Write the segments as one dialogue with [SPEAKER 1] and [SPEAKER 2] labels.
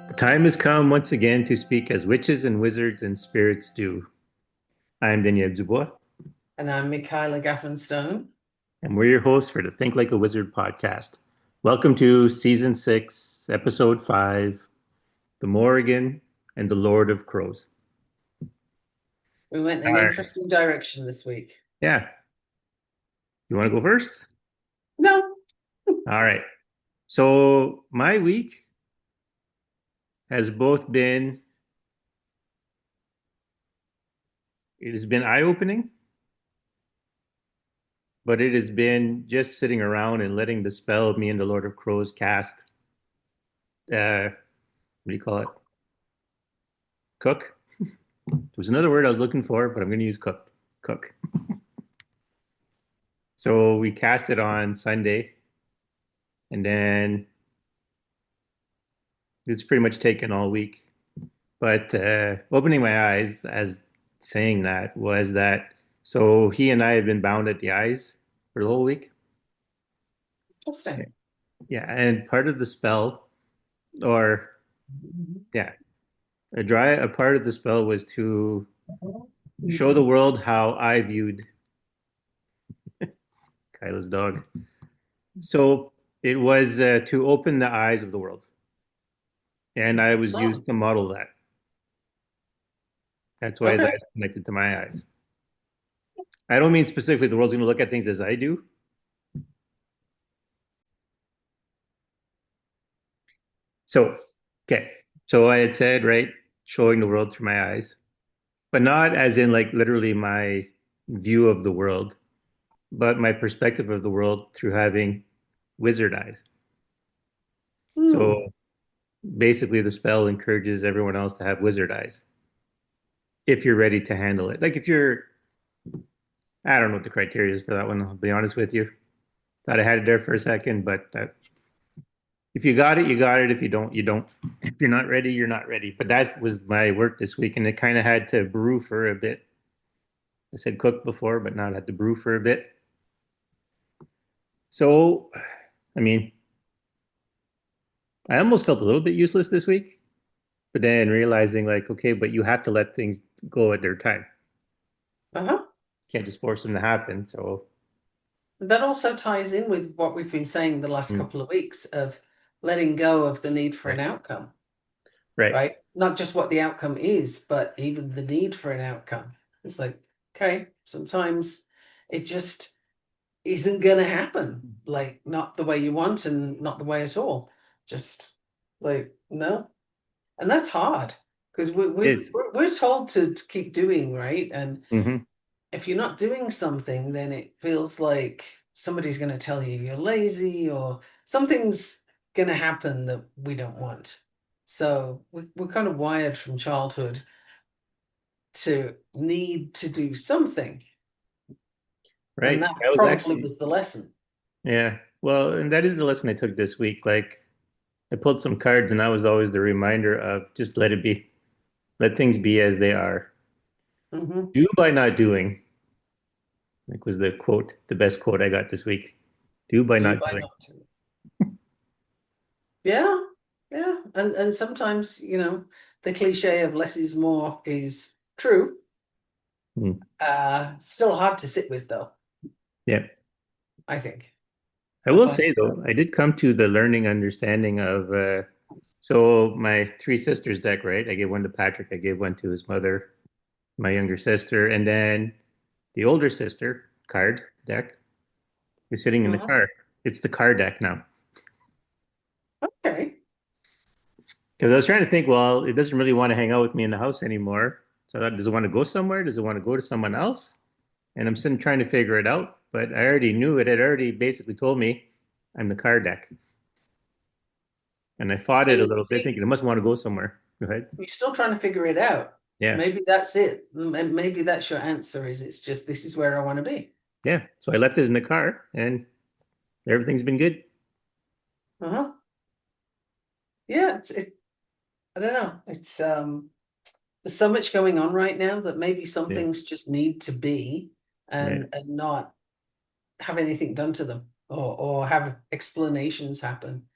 [SPEAKER 1] The time has come once again to speak as witches and wizards and spirits do. I'm Daniel and
[SPEAKER 2] And I'm Michaela Gaffinstone.
[SPEAKER 1] and we're your hosts for the Think Like a Wizard podcast. Welcome to Season 6, Episode 5, The Morrigan and the Lord of Crows.
[SPEAKER 2] We went in
[SPEAKER 1] All
[SPEAKER 2] an
[SPEAKER 1] right.
[SPEAKER 2] interesting direction this week.
[SPEAKER 1] Yeah. You want to go first?
[SPEAKER 2] No.
[SPEAKER 1] All right. So my week has both been, it has been eye-opening, but it has been just sitting around and letting the spell of me and the Lord of Crows cast. What do you call it? Cook. There was another word I was looking for, but I'm going to use cook. Cook. So we cast it on Sunday, and then it's pretty much taken all week. But opening my eyes as saying that was that, so he and I have been bound at the eyes for the whole week.
[SPEAKER 2] Interesting.
[SPEAKER 1] Yeah, and part of the spell, or yeah, a part of the spell was to show the world how I viewed Kyla's dog. So it was to open the eyes of the world. And I was
[SPEAKER 2] Oh,
[SPEAKER 1] used to model that. That's why his
[SPEAKER 2] okay.
[SPEAKER 1] eyes are connected to my eyes. I don't mean specifically the world's going to look at things as I do. So, okay. So I had said, right, showing the world through my eyes, but not as in like literally my view of the world, but my perspective of the world through having wizard eyes.
[SPEAKER 2] Hmm.
[SPEAKER 1] So basically, the spell encourages everyone else to have wizard eyes if you're ready to handle it. Like if you're, I don't know what the criteria is for that one. I'll be honest with you. Thought I had it there for a second, but if you got it, you got it. If you don't, you don't. If you're not ready, you're not ready. But that was my work this week, and it kind of had to brew for a bit. I said cook before, but now it had to brew for a bit. So, I mean, I almost felt a little bit useless this week, but then realizing like, okay, but you have to let things go at their time.
[SPEAKER 2] Uh-huh.
[SPEAKER 1] Can't just force them to happen. So,
[SPEAKER 2] That also ties in with what we've been saying the last
[SPEAKER 1] mm,
[SPEAKER 2] couple of weeks of letting go of the need for an
[SPEAKER 1] right,
[SPEAKER 2] outcome,
[SPEAKER 1] right.
[SPEAKER 2] right? Not just what the outcome is, but even the need for an outcome. It's like, okay, sometimes it just isn't going to happen. Like, not the way you want and not the way at all. Just like, no. And that's hard because we,
[SPEAKER 1] It
[SPEAKER 2] we,
[SPEAKER 1] is.
[SPEAKER 2] we're we're told to keep doing, right? And
[SPEAKER 1] Mm-hmm.
[SPEAKER 2] if you're not doing something, then it feels like somebody's going to tell you you're lazy or something's going to happen that we don't want. So we're kind of wired from childhood to need to do something. And
[SPEAKER 1] Right.
[SPEAKER 2] that
[SPEAKER 1] That was
[SPEAKER 2] probably
[SPEAKER 1] actually,
[SPEAKER 2] was the lesson.
[SPEAKER 1] yeah. Well, and that is the lesson I took this week. Like, I pulled some cards, and that was always the reminder of just let it be, let things be as they are.
[SPEAKER 2] Hmm.
[SPEAKER 1] Do by not doing, like was the quote, the best quote I got this week. Do by
[SPEAKER 2] Do
[SPEAKER 1] not
[SPEAKER 2] by
[SPEAKER 1] doing.
[SPEAKER 2] not doing. Yeah, yeah. And sometimes, the cliche of less is more is true.
[SPEAKER 1] Hmm.
[SPEAKER 2] Still hard to sit with though,
[SPEAKER 1] Yeah.
[SPEAKER 2] I think.
[SPEAKER 1] I
[SPEAKER 2] I
[SPEAKER 1] will
[SPEAKER 2] find
[SPEAKER 1] say though, I did come to the learning understanding of so my three sisters deck, right? I gave one to Patrick, I gave one to his mother, my younger sister, and then the older sister card deck is sitting in the
[SPEAKER 2] Mhm.
[SPEAKER 1] car. It's the car deck now.
[SPEAKER 2] Okay.
[SPEAKER 1] Because I was trying to think, well, it doesn't really want to hang out with me in the house anymore. So I thought, does it want to go somewhere? Does it want to go to someone else? And I'm sitting trying to figure it out. but I already knew it. It already basically told me I'm the card deck. And I fought it a
[SPEAKER 2] Hey,
[SPEAKER 1] little bit,
[SPEAKER 2] see,
[SPEAKER 1] thinking it must want to go somewhere. Go ahead.
[SPEAKER 2] you're still trying to figure it out.
[SPEAKER 1] Yeah.
[SPEAKER 2] Maybe that's it. Maybe that's your answer is it's just this is where I want to be.
[SPEAKER 1] Yeah. So I left it in the car and everything's been good.
[SPEAKER 2] Uh-huh. Yeah, I don't know. There's so much going on right now that maybe some
[SPEAKER 1] Yeah.
[SPEAKER 2] things just need to be
[SPEAKER 1] Yeah.
[SPEAKER 2] and not have anything done to them or have explanations happen.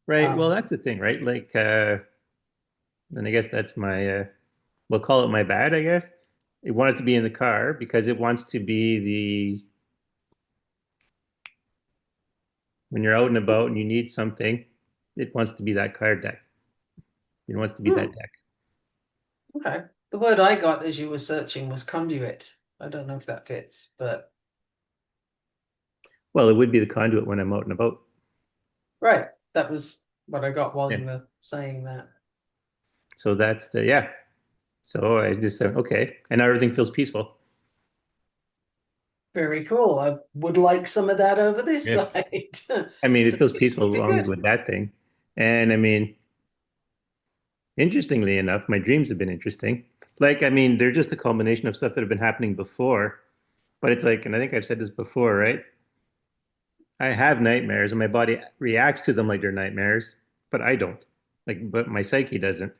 [SPEAKER 1] Right. Well,
[SPEAKER 2] Um,
[SPEAKER 1] that's the thing, right? Like, and I guess that's my, we'll call it my bad, I guess. It wanted to be in the car because it wants to be when you're out and about and you need something, it wants to be that card deck. It wants to be that
[SPEAKER 2] hmm,
[SPEAKER 1] deck.
[SPEAKER 2] okay. The word I got as you were searching was conduit. I don't know if that fits, but
[SPEAKER 1] Well, it would be the conduit when I'm out and about.
[SPEAKER 2] right. That was what I got while
[SPEAKER 1] Yeah.
[SPEAKER 2] you were saying that.
[SPEAKER 1] So that's the, yeah. So I just said, okay. And now everything feels peaceful.
[SPEAKER 2] Very cool. I would like some of that over this
[SPEAKER 1] Yeah.
[SPEAKER 2] side.
[SPEAKER 1] I mean, it
[SPEAKER 2] So
[SPEAKER 1] feels
[SPEAKER 2] peace
[SPEAKER 1] peaceful
[SPEAKER 2] would be
[SPEAKER 1] along
[SPEAKER 2] good.
[SPEAKER 1] with that thing. And I mean, interestingly enough, my dreams have been interesting. Like, I mean, they're just a culmination of stuff that have been happening before. But it's like, and I think I've said this before, right? I have nightmares and my body reacts to them like they're nightmares, but I don't. Like, but my psyche doesn't.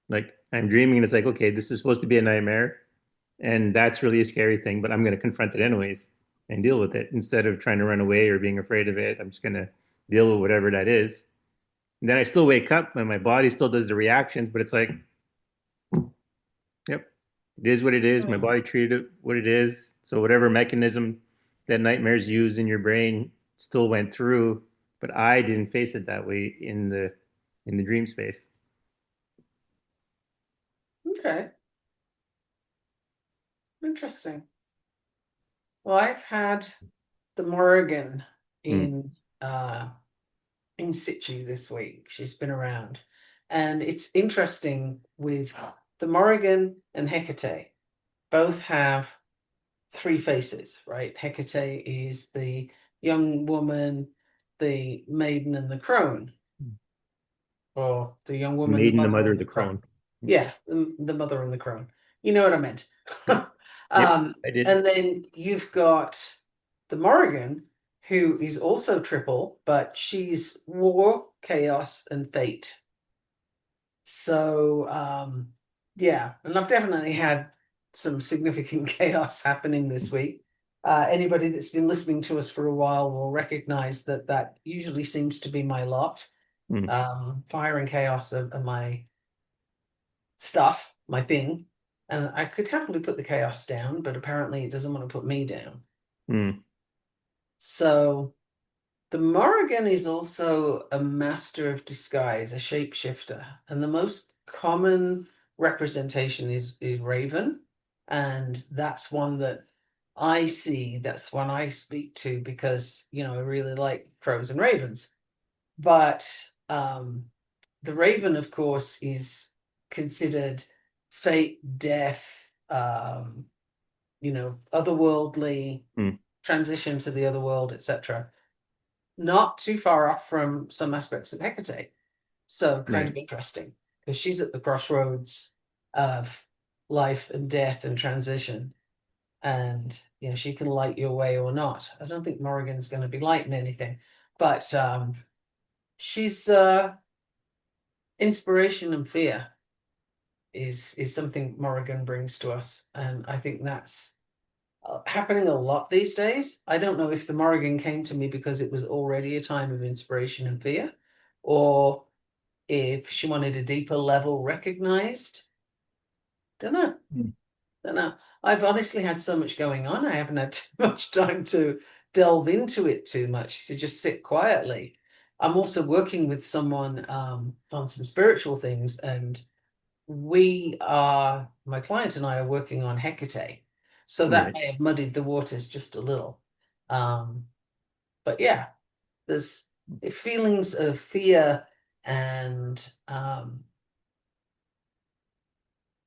[SPEAKER 1] Like, I'm dreaming and it's like, okay, this is supposed to be a nightmare. And that's really a scary thing, but I'm going to confront it anyways and deal with it instead of trying to run away or being afraid of it. I'm just going to deal with whatever that is. And then I still wake up and my body still does the reactions, but it's like, yep, it is what it is. My
[SPEAKER 2] Hmm.
[SPEAKER 1] body treated it what it is. So whatever mechanism that nightmares use in your brain still went through, but I didn't face it that way in the dream space.
[SPEAKER 2] Okay. Interesting. Well, I've had the Morrigan
[SPEAKER 1] Mm.
[SPEAKER 2] in uh in situ this week. She's been around. And it's interesting with the Morrigan and Hecate both have three faces, right? Hecate is the young woman, the maiden, and the crone, or the young woman, the
[SPEAKER 1] Maiden, the
[SPEAKER 2] mother,
[SPEAKER 1] mother
[SPEAKER 2] and
[SPEAKER 1] of
[SPEAKER 2] the
[SPEAKER 1] the
[SPEAKER 2] crone.
[SPEAKER 1] crone.
[SPEAKER 2] Yeah, the mother and the crone. You know what I meant.
[SPEAKER 1] Yep,
[SPEAKER 2] um,
[SPEAKER 1] I did.
[SPEAKER 2] and then you've got the Morrigan, who is also triple, but she's war, chaos, and fate. So yeah, and I've definitely had some significant chaos happening this week. Anybody that's been listening to us for a while will recognize that that usually seems to be my lot.
[SPEAKER 1] Mm.
[SPEAKER 2] Fire and chaos are my stuff, my thing. And I could happily put the chaos down, but apparently it doesn't want to put me down.
[SPEAKER 1] Mm.
[SPEAKER 2] So the Morrigan is also a master of disguise, a shapeshifter, and the most common representation is Raven, and that's one that I see, that's one I speak to because, I really like crows and ravens. But the Raven, of course, is considered fate, death, otherworldly,
[SPEAKER 1] Mm.
[SPEAKER 2] transition to the other world, etc. Not too far off from some aspects of Hecate. So kind
[SPEAKER 1] Right.
[SPEAKER 2] of interesting because she's at the crossroads of life and death and transition. And she can light your way or not. I don't think Morrigan's going to be lighting anything, but she's inspiration and fear is something Morrigan brings to us, and I think that's happening a lot these days. I don't know if the Morrigan came to me because it was already a time of inspiration and fear, or if she wanted a deeper level recognized. Don't know.
[SPEAKER 1] Mm.
[SPEAKER 2] Don't know. I've honestly had so much going on. I haven't had too much time to delve into it too much, to just sit quietly. I'm also working with someone on some spiritual things, and my client and I are working on Hecate. So that
[SPEAKER 1] Right.
[SPEAKER 2] may have muddied the waters just a little. Um, but yeah, there's feelings of fear and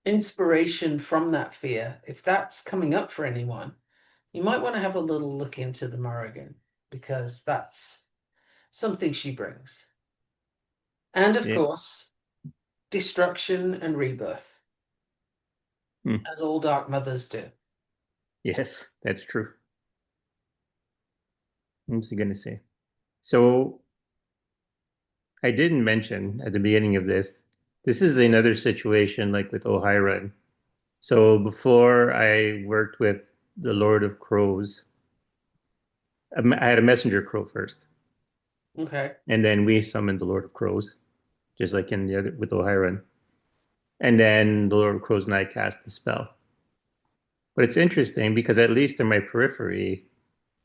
[SPEAKER 2] inspiration from that fear. If that's coming up for anyone, You might want to have a little look into the Morrigan because that's something she brings. And of
[SPEAKER 1] Yeah.
[SPEAKER 2] course, destruction and rebirth,
[SPEAKER 1] Hmm.
[SPEAKER 2] as all dark mothers do.
[SPEAKER 1] Yes, that's true. What was I going to say? So I didn't mention at the beginning of this, this is another situation like with Ohira. So before I worked with the Lord of Crows, I had a messenger crow first,
[SPEAKER 2] Okay.
[SPEAKER 1] and then we summoned the Lord of Crows, just like in the other with Ohira. And then the Lord of Crows and I cast the spell. But it's interesting because at least in my periphery,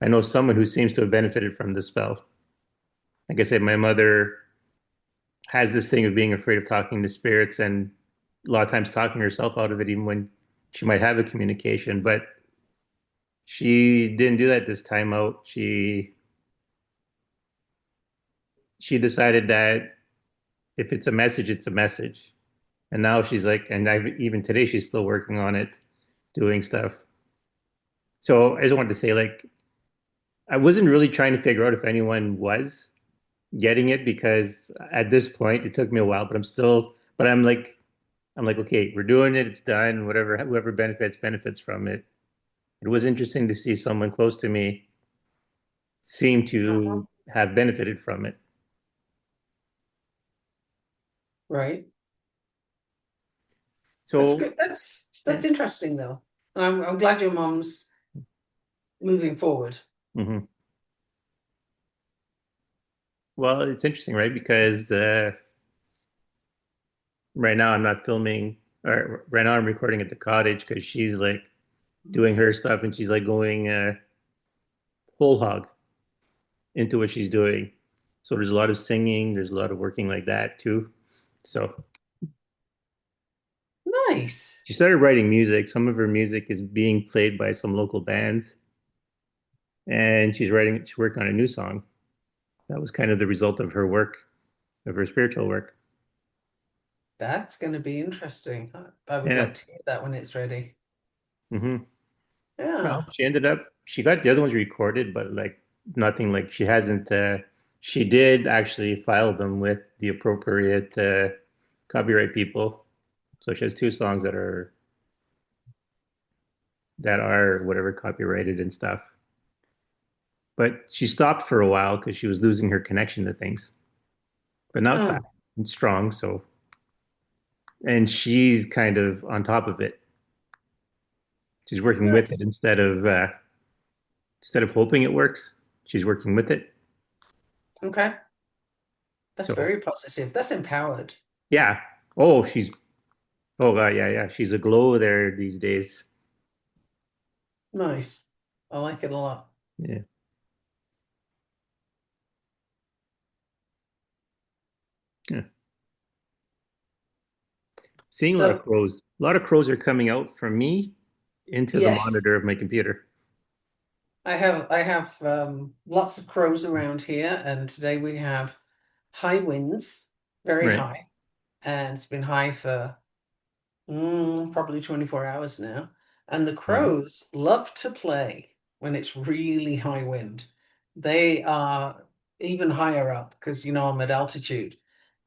[SPEAKER 1] I know someone who seems to have benefited from the spell. Like I said, my mother has this thing of being afraid of talking to spirits and a lot of times talking herself out of it, even when she might have a communication. But she didn't do that this time out. She decided that if it's a message, it's a message. And now she's like, and I've even today she's still working on it, doing stuff. So I just wanted to say, like, I wasn't really trying to figure out if anyone was getting it because at this point it took me a while, but I'm like, okay, we're doing it, it's done, whatever, whoever benefits from it. It was interesting to see someone close to me seem
[SPEAKER 2] Uh-huh.
[SPEAKER 1] to have benefited from it.
[SPEAKER 2] Right. That's
[SPEAKER 1] So,
[SPEAKER 2] good. That's
[SPEAKER 1] yeah.
[SPEAKER 2] interesting though. And I'm glad your mom's moving forward.
[SPEAKER 1] Hmm. Well, it's interesting, right? Because right now I'm not filming, or right now I'm recording at the cottage because she's like doing her stuff and she's like going whole hog into what she's doing. So there's a lot of singing, there's a lot of working like that too. So
[SPEAKER 2] Nice.
[SPEAKER 1] she started writing music. Some of her music is being played by some local bands, and she's working on a new song. That was kind of the result of her work, of her spiritual work.
[SPEAKER 2] That's going to be interesting. I would
[SPEAKER 1] Yeah.
[SPEAKER 2] like to hear that when it's ready.
[SPEAKER 1] Hmm. Well,
[SPEAKER 2] Yeah.
[SPEAKER 1] she got the other ones recorded, but like nothing like she hasn't, she did actually file them with the appropriate copyright people. So she has two songs that are whatever copyrighted and stuff. But she stopped for a while because she was losing her connection to things. But now it's back
[SPEAKER 2] Oh,
[SPEAKER 1] and strong. So, and she's kind of on top of it. She's working with it
[SPEAKER 2] nice.
[SPEAKER 1] instead of hoping it works. She's working with it.
[SPEAKER 2] Okay. That's
[SPEAKER 1] So
[SPEAKER 2] very positive. That's empowered.
[SPEAKER 1] yeah. Oh, oh god, yeah, yeah. She's a glow there these days.
[SPEAKER 2] Nice. I like it a lot.
[SPEAKER 1] Yeah. Yeah. Seeing a lot of
[SPEAKER 2] So,
[SPEAKER 1] crows. A lot of crows are coming out from me into the
[SPEAKER 2] yes,
[SPEAKER 1] monitor of my computer.
[SPEAKER 2] I have lots of crows around here, and today we have high winds, very
[SPEAKER 1] Right.
[SPEAKER 2] high, and it's been high for probably 24 hours now. And the
[SPEAKER 1] Right.
[SPEAKER 2] crows love to play when it's really high wind. They are even higher up because, I'm at altitude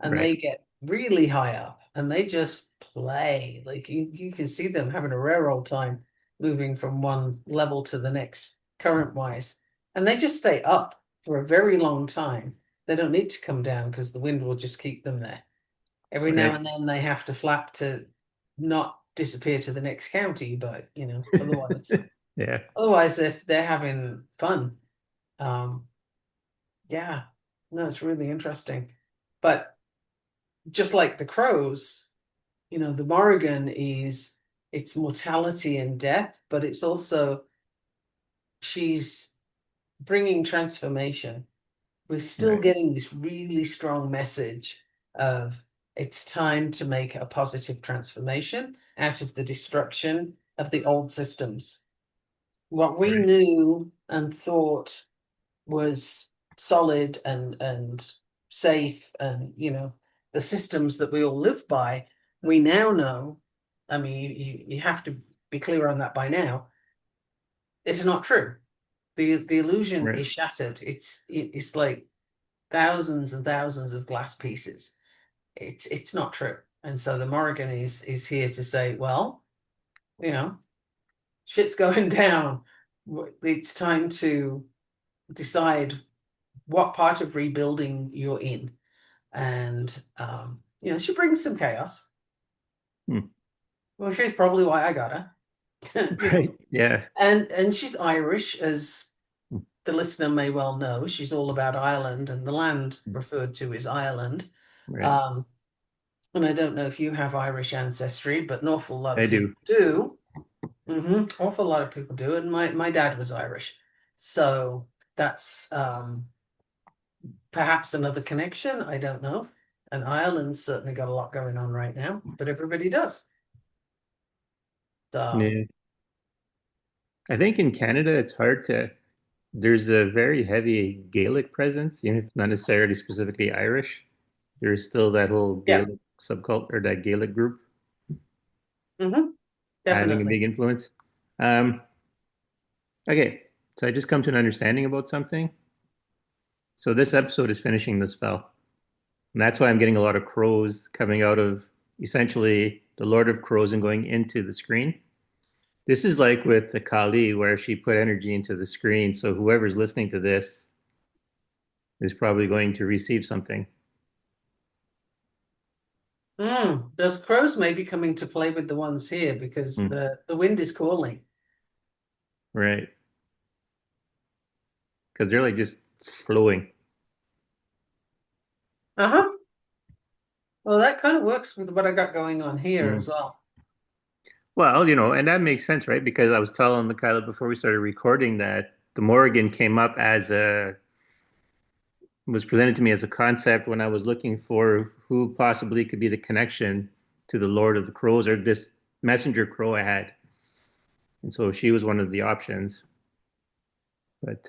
[SPEAKER 2] and
[SPEAKER 1] Right.
[SPEAKER 2] they get really high up and they just play. Like you can see them having a rare old time moving from one level to the next current wise. And they just stay up for a very long time. They don't need to come down because the wind will just keep them there. Every now
[SPEAKER 1] Right.
[SPEAKER 2] and then they have to flap to not disappear to the next county, but otherwise,
[SPEAKER 1] Yeah.
[SPEAKER 2] if they're having fun, um, yeah, no, it's really interesting. But just like the crows, the Morrigan is it's mortality and death, but it's also she's bringing transformation. We're still
[SPEAKER 1] Right.
[SPEAKER 2] getting this really strong message of it's time to make a positive transformation out of the destruction of the old systems. What we
[SPEAKER 1] Right.
[SPEAKER 2] knew and thought was solid and safe and the systems that we all live by, we now know. I mean, you have to be clear on that by now. It's not true. The illusion
[SPEAKER 1] Right.
[SPEAKER 2] is shattered. It's like thousands and thousands of glass pieces. It's not true. And so the Morrigan is here to say, well, you know, shit's going down. It's time to decide what part of rebuilding you're in. And she brings some chaos.
[SPEAKER 1] Hmm.
[SPEAKER 2] Well, she's probably why I got her. you know.
[SPEAKER 1] Right. Yeah.
[SPEAKER 2] And she's Irish, as the listener may well know. She's all about Ireland, and the land referred to is Ireland.
[SPEAKER 1] Right.
[SPEAKER 2] Um, and I don't know if you have Irish ancestry, but an awful lot of
[SPEAKER 1] I
[SPEAKER 2] people
[SPEAKER 1] do.
[SPEAKER 2] do. Awful lot of people do, and my dad was Irish, so that's perhaps another connection. I don't know. And Ireland's certainly got a lot going on right now, but everybody does. So,
[SPEAKER 1] Yeah. I think in Canada it's hard to. There's a very heavy Gaelic presence, even if not necessarily specifically Irish. There's still that whole
[SPEAKER 2] yeah,
[SPEAKER 1] Gaelic subcult or that Gaelic group
[SPEAKER 2] hmm
[SPEAKER 1] having a
[SPEAKER 2] definitely.
[SPEAKER 1] big influence. Um, okay, so I just come to an understanding about something. So this episode is finishing the spell. And that's why I'm getting a lot of crows coming out of essentially the Lord of Crows and going into the screen. This is like with the Kali, where she put energy into the screen. So whoever's listening to this is probably going to receive something.
[SPEAKER 2] Those crows may be coming to play with the ones here because
[SPEAKER 1] Hmm.
[SPEAKER 2] the wind is calling.
[SPEAKER 1] Right. Because they're like just flowing.
[SPEAKER 2] Uh-huh. Well, that kind of works with what I got going on here
[SPEAKER 1] Hmm.
[SPEAKER 2] as well.
[SPEAKER 1] Well, and that makes sense, right? Because I was telling Michaela before we started recording that the Morrigan came up as a was presented to me as a concept when I was looking for who possibly could be the connection to the Lord of the Crows or this messenger crow I had. And so she was one of the options. But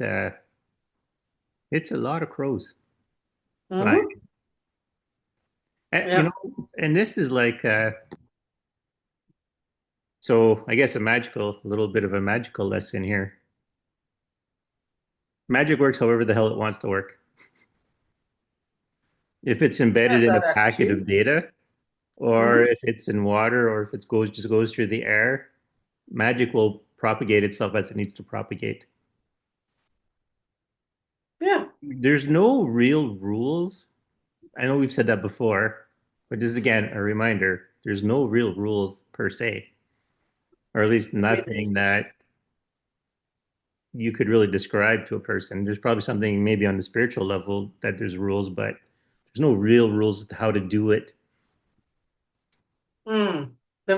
[SPEAKER 1] it's a lot of crows flying.
[SPEAKER 2] Mm-hmm.
[SPEAKER 1] You
[SPEAKER 2] Yeah.
[SPEAKER 1] know, and this is like so I guess a little bit of a magical lesson here. Magic works however the hell it wants to work. If it's embedded
[SPEAKER 2] Have
[SPEAKER 1] in a
[SPEAKER 2] that
[SPEAKER 1] packet
[SPEAKER 2] attitude.
[SPEAKER 1] of data, or
[SPEAKER 2] Mm-hmm.
[SPEAKER 1] if it's in water, or if it goes through the air, magic will propagate itself as it needs to propagate.
[SPEAKER 2] Yeah.
[SPEAKER 1] There's no real rules. I know we've said that before, but this is again a reminder. There's no real rules per se, or at least
[SPEAKER 2] I mean,
[SPEAKER 1] nothing that you could really describe to a person. There's probably something maybe on the spiritual level that there's rules, but there's no real rules to how to do it.
[SPEAKER 2] the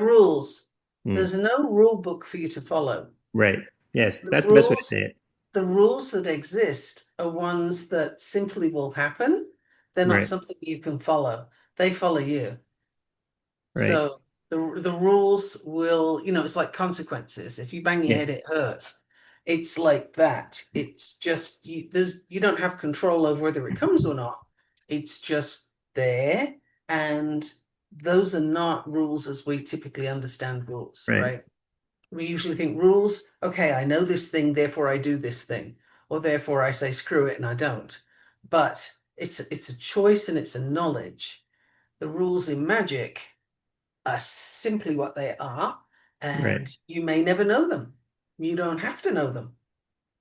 [SPEAKER 2] rules.
[SPEAKER 1] Hmm.
[SPEAKER 2] There's no rule book for you to follow.
[SPEAKER 1] Right. Yes,
[SPEAKER 2] The
[SPEAKER 1] that's the best way to say
[SPEAKER 2] rules,
[SPEAKER 1] it.
[SPEAKER 2] the rules that exist are ones that simply will happen. They're not
[SPEAKER 1] Right.
[SPEAKER 2] something you can follow. They follow you.
[SPEAKER 1] Right.
[SPEAKER 2] So the rules will, it's like consequences. If you bang your head,
[SPEAKER 1] Yes.
[SPEAKER 2] it hurts. It's like that. It's just you don't have control over whether it comes or not. It's just there. And those are not rules as we typically understand rules,
[SPEAKER 1] Right.
[SPEAKER 2] right? We usually think rules, okay, I know this thing, therefore I do this thing, or therefore I say screw it and I don't. But it's a choice and it's a knowledge. The rules in magic are simply what they are,
[SPEAKER 1] Right.
[SPEAKER 2] and you may never know them. You don't have to know them.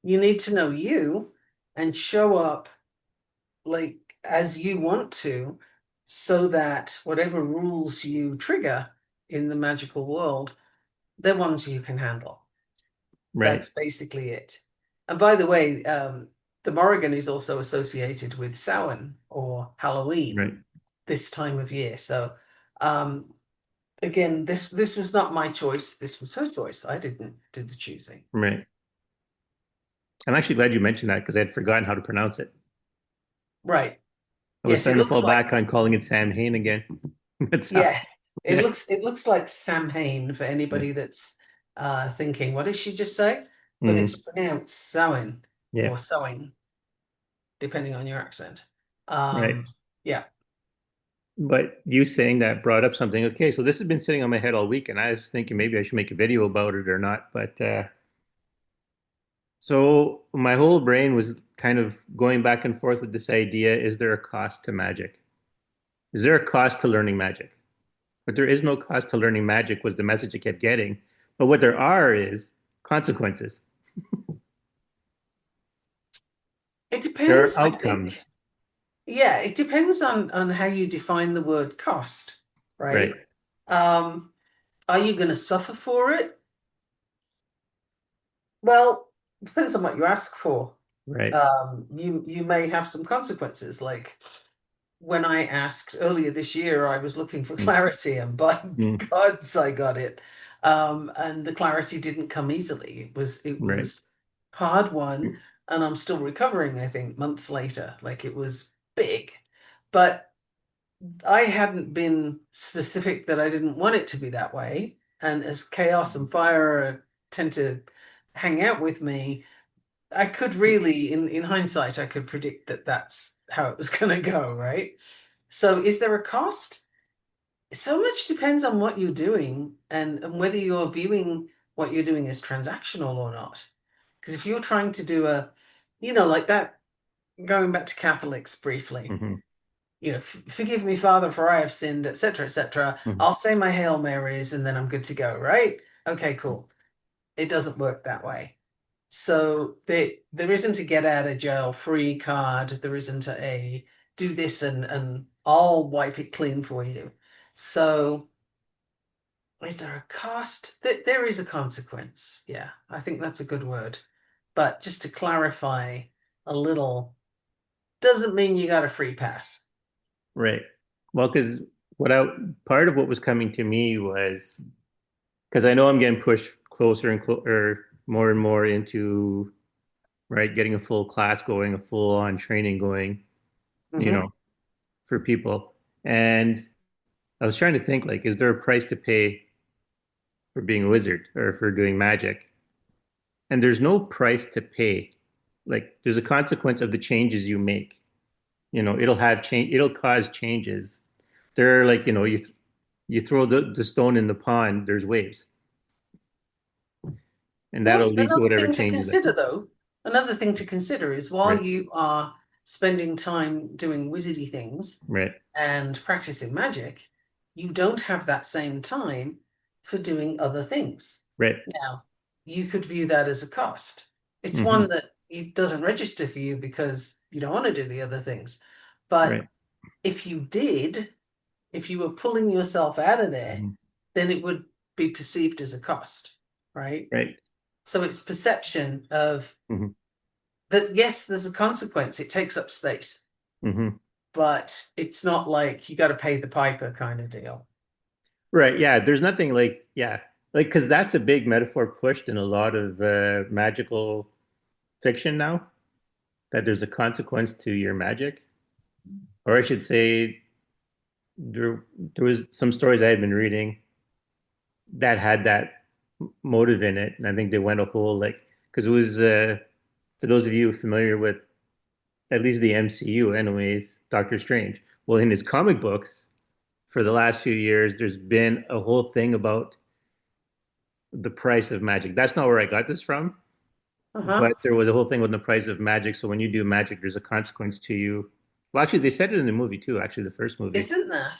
[SPEAKER 2] You need to know you and show up like as you want to, so that whatever rules you trigger in the magical world, they're ones you can handle.
[SPEAKER 1] Right.
[SPEAKER 2] That's basically it. And by the way, the Morrigan is also associated with Samhain or Halloween
[SPEAKER 1] Right.
[SPEAKER 2] this time of year. So um, again, this was not my choice. This was her choice. I didn't do the choosing.
[SPEAKER 1] Right. I'm actually glad you mentioned that because I had forgotten how to pronounce it.
[SPEAKER 2] Right.
[SPEAKER 1] I was
[SPEAKER 2] Yes, it
[SPEAKER 1] starting to
[SPEAKER 2] looks
[SPEAKER 1] fall
[SPEAKER 2] like
[SPEAKER 1] back on calling it Sam Hain again. It's
[SPEAKER 2] yes.
[SPEAKER 1] yeah.
[SPEAKER 2] It looks like Samhain for
[SPEAKER 1] Yeah.
[SPEAKER 2] anybody that's thinking, what did she just say? But it's
[SPEAKER 1] Mm,
[SPEAKER 2] pronounced Samhain
[SPEAKER 1] yeah.
[SPEAKER 2] or sewing, depending on your accent.
[SPEAKER 1] Right.
[SPEAKER 2] Um, yeah.
[SPEAKER 1] But you saying that brought up something. Okay, so this has been sitting on my head all week, and I was thinking maybe I should make a video about it or not. But So my whole brain was kind of going back and forth with this idea, is there a cost to magic? Is there a cost to learning magic? But there is no cost to learning magic was the message I kept getting. But what there are is consequences.
[SPEAKER 2] It
[SPEAKER 1] There are
[SPEAKER 2] depends, I think.
[SPEAKER 1] outcomes.
[SPEAKER 2] Yeah, it depends on how you define the word cost,
[SPEAKER 1] Right.
[SPEAKER 2] right? Um, are you going to suffer for it? Well, it depends on what you ask for.
[SPEAKER 1] Right.
[SPEAKER 2] You may have some consequences. Like when I asked earlier this year, I was looking for
[SPEAKER 1] Mm,
[SPEAKER 2] clarity, and by
[SPEAKER 1] mm,
[SPEAKER 2] gods, I got it. And the clarity didn't come easily. It
[SPEAKER 1] right.
[SPEAKER 2] was hard won, and I'm still recovering, I think, months later. Like it was big. But I hadn't been specific that I didn't want it to be that way. And as chaos and fire tend to hang out with me, I could really, in hindsight, I could predict that that's how it was going to go, right? So, is there a cost? So much depends on what you're doing and whether you're viewing what you're doing as transactional or not. Because if you're trying to do like that, going back to Catholics briefly,
[SPEAKER 1] Hmm.
[SPEAKER 2] forgive me, Father, for I have sinned, etc., etc.
[SPEAKER 1] Hmm.
[SPEAKER 2] I'll say my Hail Marys and then I'm good to go, right? Okay, cool. It doesn't work that way. So there isn't a get out of jail free card. There isn't a do this and I'll wipe it clean for you. So is there a cost? There is a consequence. Yeah, I think that's a good word. But just to clarify a little, doesn't mean you got a free pass.
[SPEAKER 1] Right. Well, because what I part of what was coming to me was because I know I'm getting pushed closer or more and more into right getting a full class going, a full on training going, you
[SPEAKER 2] Hmm.
[SPEAKER 1] know, for people. And I was trying to think like, is there a price to pay for being a wizard or for doing magic? And there's no price to pay. Like there's a consequence of the changes you make. It'll have change, it'll cause changes. There are like, you throw the stone in the pond, there's waves, and that'll
[SPEAKER 2] Well,
[SPEAKER 1] lead to
[SPEAKER 2] another
[SPEAKER 1] whatever
[SPEAKER 2] thing to
[SPEAKER 1] changes that.
[SPEAKER 2] consider, though, another thing to consider is while
[SPEAKER 1] Right,
[SPEAKER 2] you are spending time doing wizardy things
[SPEAKER 1] right,
[SPEAKER 2] and practicing magic, you don't have that same time for doing other things.
[SPEAKER 1] right.
[SPEAKER 2] Now, you could view that as a cost. It's
[SPEAKER 1] Hmm.
[SPEAKER 2] one that it doesn't register for you because you don't want to do the other things. But
[SPEAKER 1] Right.
[SPEAKER 2] if you did, if you were pulling yourself out of there,
[SPEAKER 1] Hmm.
[SPEAKER 2] then it would be perceived as a cost, right?
[SPEAKER 1] Right.
[SPEAKER 2] So it's perception of
[SPEAKER 1] Hmm.
[SPEAKER 2] that, yes, there's a consequence, it takes up space,
[SPEAKER 1] Hmm.
[SPEAKER 2] but it's not like you got to pay the piper kind of deal.
[SPEAKER 1] Right. Yeah. There's nothing like, yeah, like, because that's a big metaphor pushed in a lot of magical fiction now, that there's a consequence to your magic. Or I should say, there was some stories I had been reading that had that motive in it. And I think they went a whole, like, because it was, for those of you familiar with at least the MCU, anyways, Doctor Strange. Well, in his comic books, for the last few years, there's been a whole thing about the price of magic. That's not where I got this from,
[SPEAKER 2] Uh-huh.
[SPEAKER 1] but there was a whole thing with the price of magic. So when you do magic, there's a consequence to you. Well, actually, they said it in the movie too. Actually, the first movie.
[SPEAKER 2] Isn't that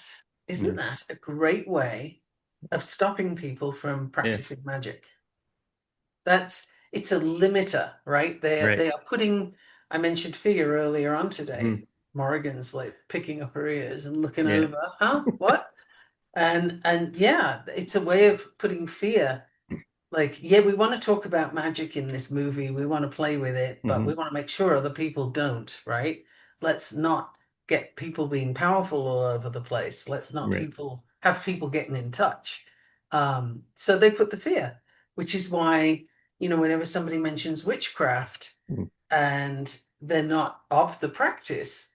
[SPEAKER 2] isn't
[SPEAKER 1] Yeah,
[SPEAKER 2] that a great way of stopping people from
[SPEAKER 1] yeah,
[SPEAKER 2] practicing magic? That's it's a limiter, right? They
[SPEAKER 1] right.
[SPEAKER 2] they are putting, I mentioned fear earlier on today.
[SPEAKER 1] Hmm.
[SPEAKER 2] Morrigan's like picking up her ears and looking
[SPEAKER 1] Yeah.
[SPEAKER 2] over, huh? What? And yeah, it's a way of putting fear. Like, yeah, we want to talk about magic in this movie. We want to play with it, but we
[SPEAKER 1] Hmm.
[SPEAKER 2] want to make sure other people don't, right? Let's not get people being powerful all over the place. Let's not
[SPEAKER 1] Right.
[SPEAKER 2] people have people getting in touch. So they put the fear, which is why, whenever somebody mentions witchcraft
[SPEAKER 1] Hmm.
[SPEAKER 2] and they're not of the practice,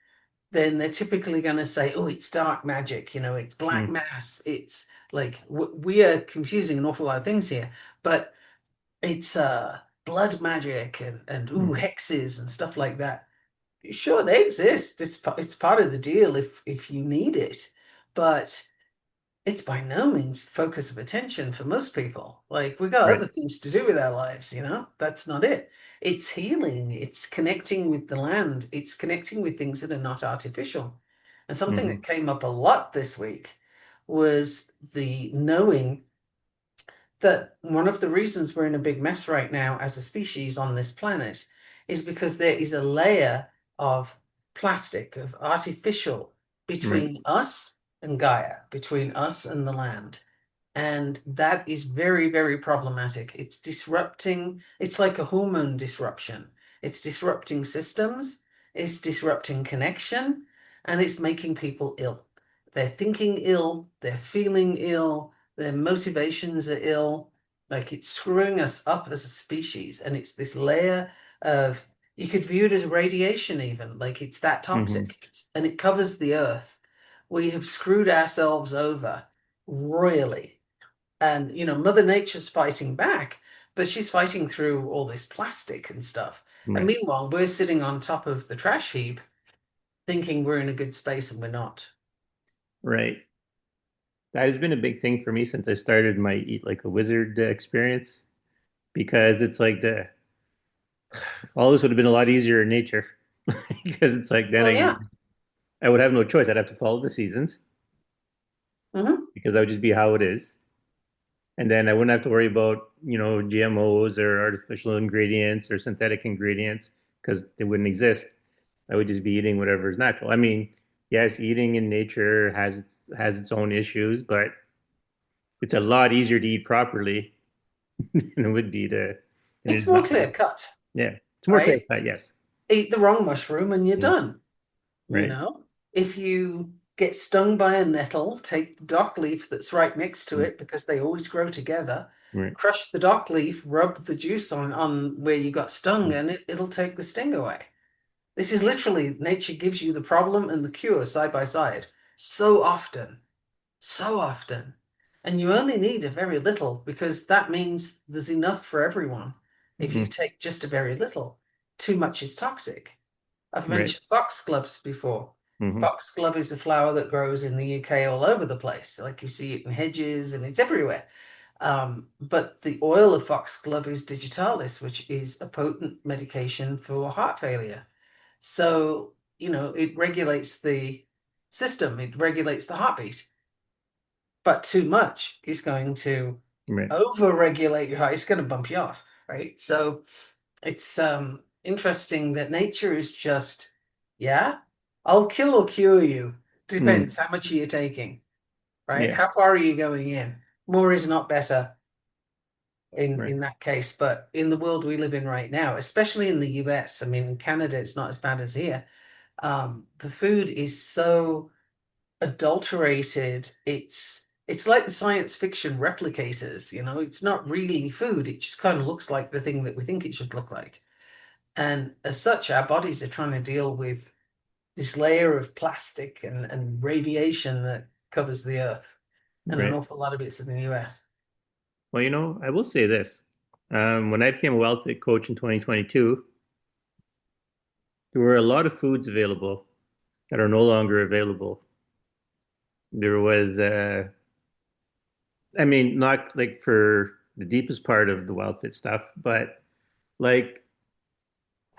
[SPEAKER 2] then they're typically going to say, "Oh, it's dark magic, it's black
[SPEAKER 1] Hmm.
[SPEAKER 2] mass, it's like we are confusing an awful lot of things here, but it's blood magic and ooh,
[SPEAKER 1] Hmm.
[SPEAKER 2] hexes and stuff like that. Sure, they exist. It's part of the deal if you need it, but it's by no means the focus of attention for most people. Like, we got
[SPEAKER 1] Right.
[SPEAKER 2] other things to do with our lives, you know? That's not it. It's healing, it's connecting with the land, it's connecting with things that are not artificial. And something
[SPEAKER 1] Hmm.
[SPEAKER 2] that came up a lot this week was the knowing that one of the reasons we're in a big mess right now as a species on this planet is because there is a layer of plastic, of artificial
[SPEAKER 1] Right.
[SPEAKER 2] between us and Gaia, between us and the land. And that is very, very problematic. It's disrupting, it's like a hormone disruption. It's disrupting systems, it's disrupting connection, and it's making people ill. They're thinking ill, they're feeling ill, their motivations are ill. Like, it's screwing us up as a species. And it's this layer of, you could view it as radiation, even. Like, it's that
[SPEAKER 1] Hmm.
[SPEAKER 2] toxic. And it covers the earth. We have screwed ourselves over royally. And, Mother Nature's fighting back, but she's fighting through all this plastic and stuff. And
[SPEAKER 1] Right.
[SPEAKER 2] meanwhile, we're sitting on top of the trash heap thinking we're in a good space and we're not.
[SPEAKER 1] Right. That has been a big thing for me since I started my Eat Like a Wizard experience because it's like the all this would have been a lot easier in nature because it's like then
[SPEAKER 2] Well, yeah.
[SPEAKER 1] I would have no choice. I'd have to follow the seasons
[SPEAKER 2] Hmm.
[SPEAKER 1] because that would just be how it is. And then I wouldn't have to worry about, GMOs or artificial ingredients or synthetic ingredients because they wouldn't exist. I would just be eating whatever is natural. I mean, yes, eating in nature has its own issues, but it's a lot easier to eat properly than it would be to than it
[SPEAKER 2] It's
[SPEAKER 1] is
[SPEAKER 2] more
[SPEAKER 1] not to.
[SPEAKER 2] clear cut,
[SPEAKER 1] Yeah, it's more clear
[SPEAKER 2] right?
[SPEAKER 1] cut. Yes.
[SPEAKER 2] Eat the wrong mushroom and you're
[SPEAKER 1] Mm,
[SPEAKER 2] done. You
[SPEAKER 1] right.
[SPEAKER 2] know, if you get stung by a nettle, take the dock leaf that's right next to
[SPEAKER 1] Mm,
[SPEAKER 2] it because they always grow together.
[SPEAKER 1] right.
[SPEAKER 2] Crush the dock leaf, rub the juice on where you got stung,
[SPEAKER 1] Mm,
[SPEAKER 2] and it'll take the sting away. This is literally nature gives you the problem and the cure side by side so often, so often. And you only need a very little because that means there's enough for everyone. If you
[SPEAKER 1] mm,
[SPEAKER 2] take just a very little, too much is toxic. I've
[SPEAKER 1] right.
[SPEAKER 2] mentioned foxgloves before.
[SPEAKER 1] Hmm.
[SPEAKER 2] Foxglove is a flower that grows in the UK all over the place. Like, you see it in hedges and it's everywhere. But the oil of foxglove is digitalis, which is a potent medication for heart failure. So, it regulates the system, it regulates the heartbeat. But too much is going to
[SPEAKER 1] Right.
[SPEAKER 2] over-regulate your heart. It's going to bump you off, right? So it's interesting that nature is just, yeah, I'll kill or cure you.
[SPEAKER 1] Mm,
[SPEAKER 2] Depends how much are you taking, right?
[SPEAKER 1] yeah.
[SPEAKER 2] How far are you going in? More is not better in
[SPEAKER 1] Right.
[SPEAKER 2] in that case, but in the world we live in right now, especially in the US, I mean, in Canada, it's not as bad as here. The food is so adulterated. It's like the science fiction replicators, it's not really food. It just kind of looks like the thing that we think it should look like. And as such, our bodies are trying to deal with this layer of plastic and radiation that covers the earth. And an
[SPEAKER 1] Right.
[SPEAKER 2] awful lot of it's in the US.
[SPEAKER 1] Well, I will say this. When I became a wealth coach in 2022, there were a lot of foods available that are no longer available. There was, I mean, not like for the deepest part of the wild fit stuff, but like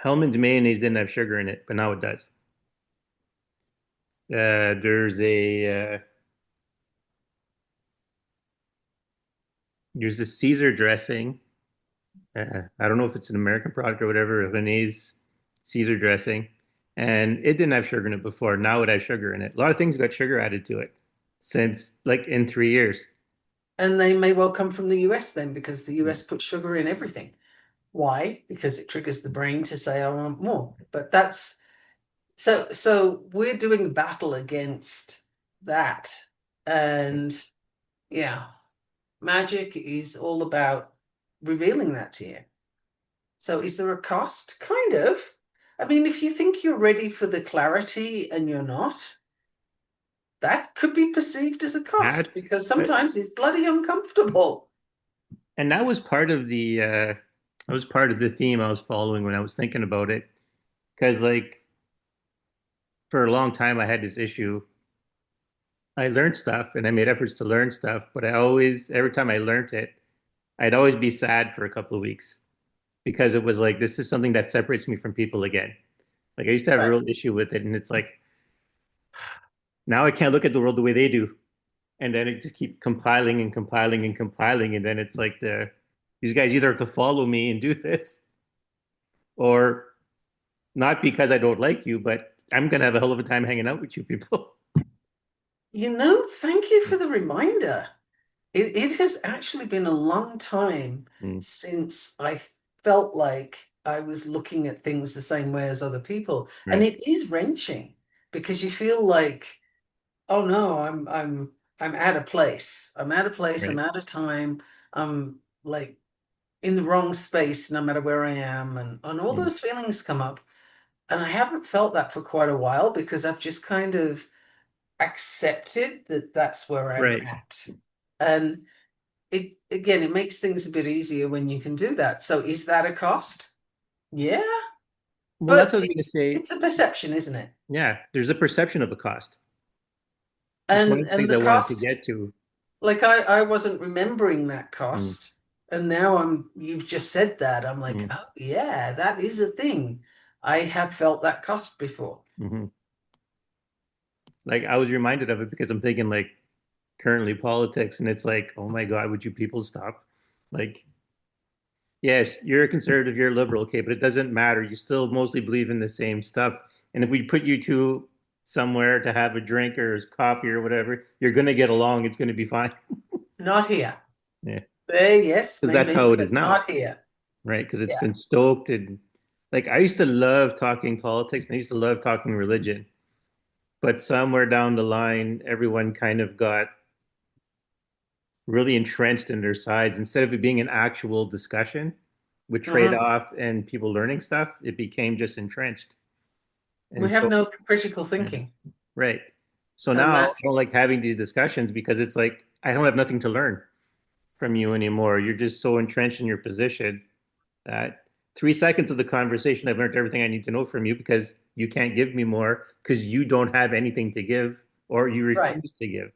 [SPEAKER 1] Hellman's mayonnaise didn't have sugar in it, but now it does. There's this Caesar dressing. I don't know if it's an American product or whatever, Lebanese Caesar dressing, and it didn't have sugar in it before. Now it has sugar in it. A lot of things got sugar added to it since like in 3 years.
[SPEAKER 2] And they may well come from the US then, because the US puts sugar in everything. Why? Because it triggers the brain to say, I want more. But that's so we're doing battle against that. And yeah, magic is all about revealing that to you. So is there a cost? Kind of. I mean, if you think you're ready for the clarity and you're not, that could be perceived as a cost
[SPEAKER 1] That's
[SPEAKER 2] because sometimes it's bloody uncomfortable.
[SPEAKER 1] and that was part of the theme I was following when I was thinking about it. Because like for a long time I had this issue I learned stuff and I made efforts to learn stuff, but I always, every time I learned it, I'd always be sad for a couple of weeks because it was like, this is something that separates me from people again. Like I used to have a
[SPEAKER 2] Right.
[SPEAKER 1] real issue with it. And it's like, now I can't look at the world the way they do. And then it just keep compiling and compiling and compiling. And then it's like these guys either have to follow me and do this or not because I don't like you, but I'm going to have a hell of a time hanging out with you people.
[SPEAKER 2] Thank you for the reminder. It has actually been a long time
[SPEAKER 1] Mm,
[SPEAKER 2] since I felt like I was looking at things the same way as other people. And
[SPEAKER 1] right,
[SPEAKER 2] it is wrenching because you feel like, oh no, I'm out of place. I'm out of place, I'm
[SPEAKER 1] right.
[SPEAKER 2] out of time. I'm like in the wrong space no matter where I am, and all
[SPEAKER 1] Mm,
[SPEAKER 2] those feelings come up. And I haven't felt that for quite a while because I've just kind of accepted that that's where I'm
[SPEAKER 1] right.
[SPEAKER 2] at. And it again, it makes things a bit easier when you can do that. So is that a cost? Yeah,
[SPEAKER 1] Well, that's
[SPEAKER 2] but
[SPEAKER 1] what I was going to
[SPEAKER 2] it's
[SPEAKER 1] say.
[SPEAKER 2] it's a perception, isn't it?
[SPEAKER 1] Yeah, there's a perception of a cost. It's one of the
[SPEAKER 2] And
[SPEAKER 1] things
[SPEAKER 2] the
[SPEAKER 1] I wanted to
[SPEAKER 2] cost,
[SPEAKER 1] get to.
[SPEAKER 2] like I wasn't remembering that
[SPEAKER 1] Mm,
[SPEAKER 2] cost. And now you've just said that. I'm like,
[SPEAKER 1] mm,
[SPEAKER 2] oh yeah, that is a thing. I have felt that cost before.
[SPEAKER 1] mhm. Like I was reminded of it because I'm thinking like currently politics, and it's like, oh my God, would you people stop? Like, yes, you're a conservative, you're a liberal, okay, but it doesn't matter. You still mostly believe in the same stuff. And if we put you two somewhere to have a drink or coffee or whatever, you're going to get along. It's going to be fine.
[SPEAKER 2] Not here.
[SPEAKER 1] Yeah,
[SPEAKER 2] There, yes,
[SPEAKER 1] because that's
[SPEAKER 2] maybe,
[SPEAKER 1] how it is
[SPEAKER 2] but
[SPEAKER 1] now,
[SPEAKER 2] not here.
[SPEAKER 1] right? Because it's
[SPEAKER 2] Yeah.
[SPEAKER 1] been stoked and like I used to love talking politics and I used to love talking religion, but somewhere down the line, everyone kind of got really entrenched in their sides. Instead of it being an actual discussion with
[SPEAKER 2] Hmm.
[SPEAKER 1] trade-off and people learning stuff, it became just entrenched.
[SPEAKER 2] We
[SPEAKER 1] And
[SPEAKER 2] have
[SPEAKER 1] so,
[SPEAKER 2] no critical
[SPEAKER 1] yeah,
[SPEAKER 2] thinking.
[SPEAKER 1] right. So
[SPEAKER 2] And
[SPEAKER 1] now I don't
[SPEAKER 2] that's
[SPEAKER 1] like having these discussions because it's like I don't have nothing to learn from you anymore. You're just so entrenched in your position that 3 seconds of the conversation, I've learned everything I need to know from you because you can't give me more because you don't have anything to give or you
[SPEAKER 2] right.
[SPEAKER 1] refuse to give.